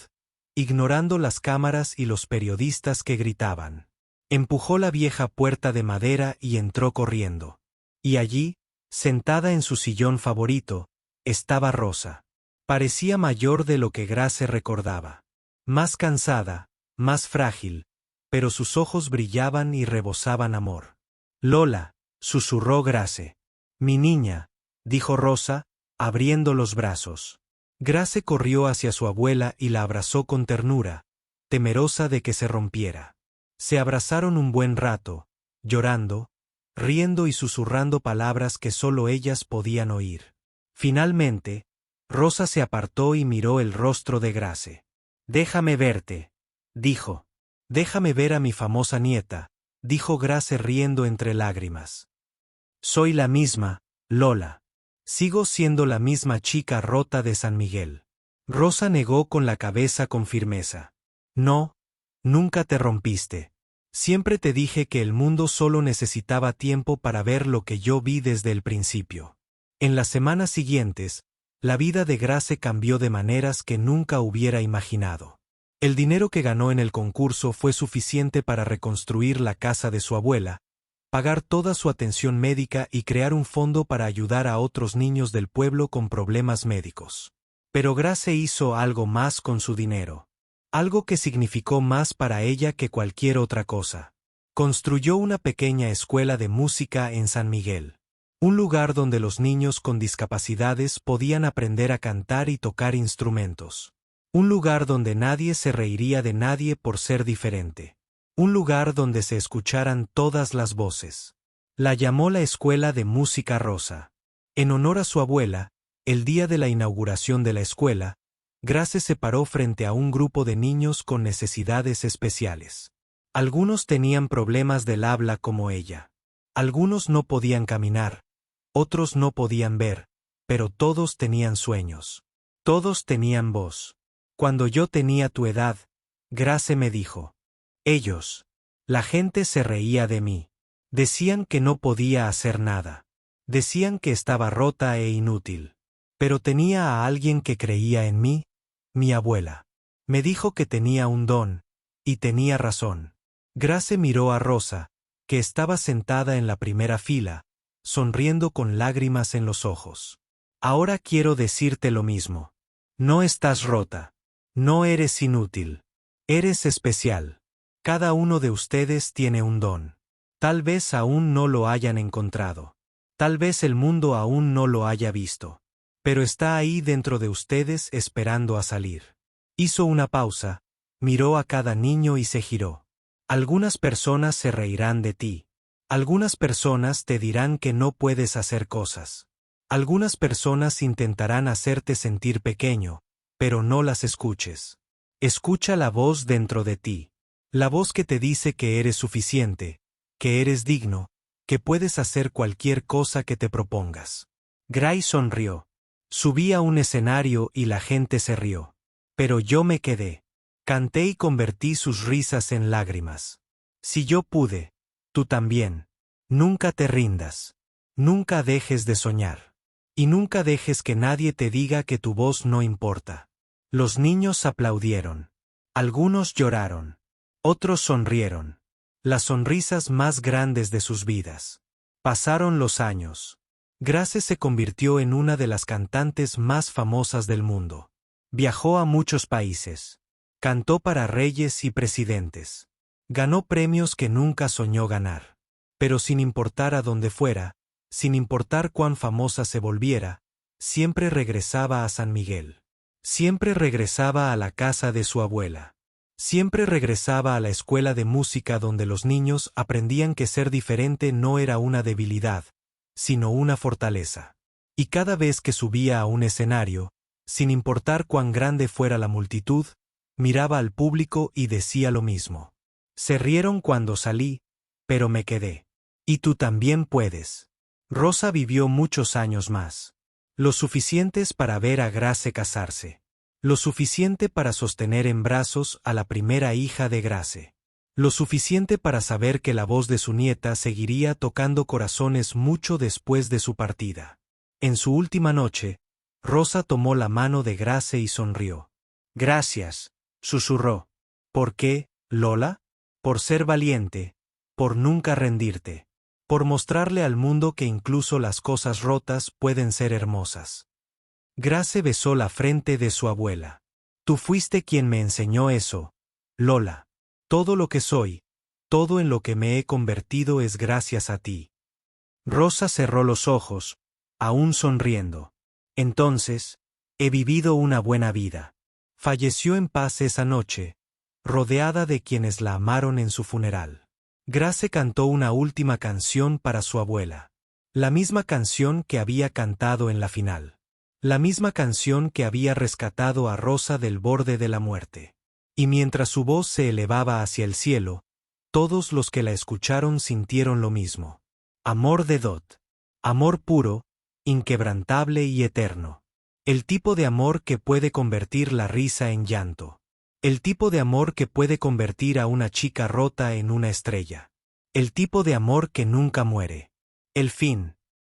ignorando las cámaras y los periodistas que gritaban. Empujó la vieja puerta de madera y entró corriendo. Y allí, sentada en su sillón favorito, estaba Rosa. Parecía mayor de lo que Grace recordaba. Más cansada, más frágil, pero sus ojos brillaban y rebosaban amor. Lola, susurró Grace. Mi niña, dijo Rosa, abriendo los brazos. Grace corrió hacia su abuela y la abrazó con ternura, temerosa de que se rompiera. Se abrazaron un buen rato, llorando, riendo y susurrando palabras que solo ellas podían oír. Finalmente, Rosa se apartó y miró el rostro de Grace. Déjame verte, dijo. Déjame ver a mi famosa nieta, dijo Grace riendo entre lágrimas. Soy la misma, Lola. Sigo siendo la misma chica rota de San Miguel. Rosa negó con la cabeza con firmeza. No, nunca te rompiste. Siempre te dije que el mundo solo necesitaba tiempo para ver lo que yo vi desde el principio. En las semanas siguientes, la vida de Grace cambió de maneras que nunca hubiera imaginado. El dinero que ganó en el concurso fue suficiente para reconstruir la casa de su abuela, pagar toda su atención médica y crear un fondo para ayudar a otros niños del pueblo con problemas médicos. Pero Grace hizo algo más con su dinero. Algo que significó más para ella que cualquier otra cosa. Construyó una pequeña escuela de música en San Miguel. Un lugar donde los niños con discapacidades podían aprender a cantar y tocar instrumentos. Un lugar donde nadie se reiría de nadie por ser diferente. Un lugar donde se escucharan todas las voces. La llamó la Escuela de Música Rosa. En honor a su abuela, el día de la inauguración de la escuela, Grace se paró frente a un grupo de niños con necesidades especiales. Algunos tenían problemas del habla como ella. Algunos no podían caminar, otros no podían ver, pero todos tenían sueños. Todos tenían voz. Cuando yo tenía tu edad, Grace me dijo. Ellos. La gente se reía de mí. Decían que no podía hacer nada. Decían que estaba rota e inútil. Pero tenía a alguien que creía en mí, mi abuela. Me dijo que tenía un don, y tenía razón. Grace miró a Rosa, que estaba sentada en la primera fila, sonriendo con lágrimas en los ojos. Ahora quiero decirte lo mismo. No estás rota. No eres inútil. Eres especial. Cada uno de ustedes tiene un don. Tal vez aún no lo hayan encontrado. Tal vez el mundo aún no lo haya visto. Pero está ahí dentro de ustedes esperando a salir. Hizo una pausa, miró a cada niño y se giró. Algunas personas se reirán de ti. Algunas personas te dirán que no puedes hacer cosas. Algunas personas intentarán hacerte sentir pequeño, pero no las escuches. Escucha la voz dentro de ti. La voz que te dice que eres suficiente, que eres digno, que puedes hacer cualquier cosa que te propongas. Grace sonrió. Subí a un escenario y la gente se rió. Pero yo me quedé. Canté y convertí sus risas en lágrimas. Si yo pude, tú también. Nunca te rindas. Nunca dejes de soñar. Y nunca dejes que nadie te diga que tu voz no importa. Los niños aplaudieron. Algunos lloraron. Otros sonrieron. Las sonrisas más grandes de sus vidas. Pasaron los años. Grace se convirtió en una de las cantantes más famosas del mundo. Viajó a muchos países. Cantó para reyes y presidentes. Ganó premios que nunca soñó ganar. Pero sin importar a dónde fuera, sin importar cuán famosa se volviera, siempre regresaba a San Miguel. Siempre regresaba a la casa de su abuela. Siempre regresaba a la escuela de música donde los niños aprendían que ser diferente no era una debilidad, sino una fortaleza. Y cada vez que subía a un escenario, sin importar cuán grande fuera la multitud, miraba al público y decía lo mismo. Se rieron cuando salí, pero me quedé. Y tú también puedes. Rosa vivió muchos años más. Lo suficientes para ver a Grace casarse. Lo suficiente para sostener en brazos a la primera hija de Grace. Lo suficiente para saber que la voz de su nieta seguiría tocando corazones mucho después de su partida. En su última noche, Rosa tomó la mano de Grace y sonrió. Gracias, susurró. ¿Por qué, Lola? Por ser valiente, por nunca rendirte. Por mostrarle al mundo que incluso las cosas rotas pueden ser hermosas. Grace besó la frente de su abuela. Tú fuiste quien me enseñó eso, Lola. Todo lo que soy, todo en lo que me he convertido es gracias a ti. Rosa cerró los ojos, aún sonriendo. Entonces, he vivido una buena vida. Falleció en paz esa noche, rodeada de quienes la amaron en su funeral. Grace cantó una última canción para su abuela. La misma canción que había cantado en la final. La misma canción que había rescatado a Rosa del borde de la muerte. Y mientras su voz se elevaba hacia el cielo, todos los que la escucharon sintieron lo mismo. Amor de Dot. Amor puro, inquebrantable y eterno. El tipo de amor que puede convertir la risa en llanto. El tipo de amor que puede convertir a una chica rota en una estrella. El tipo de amor que nunca muere. El fin.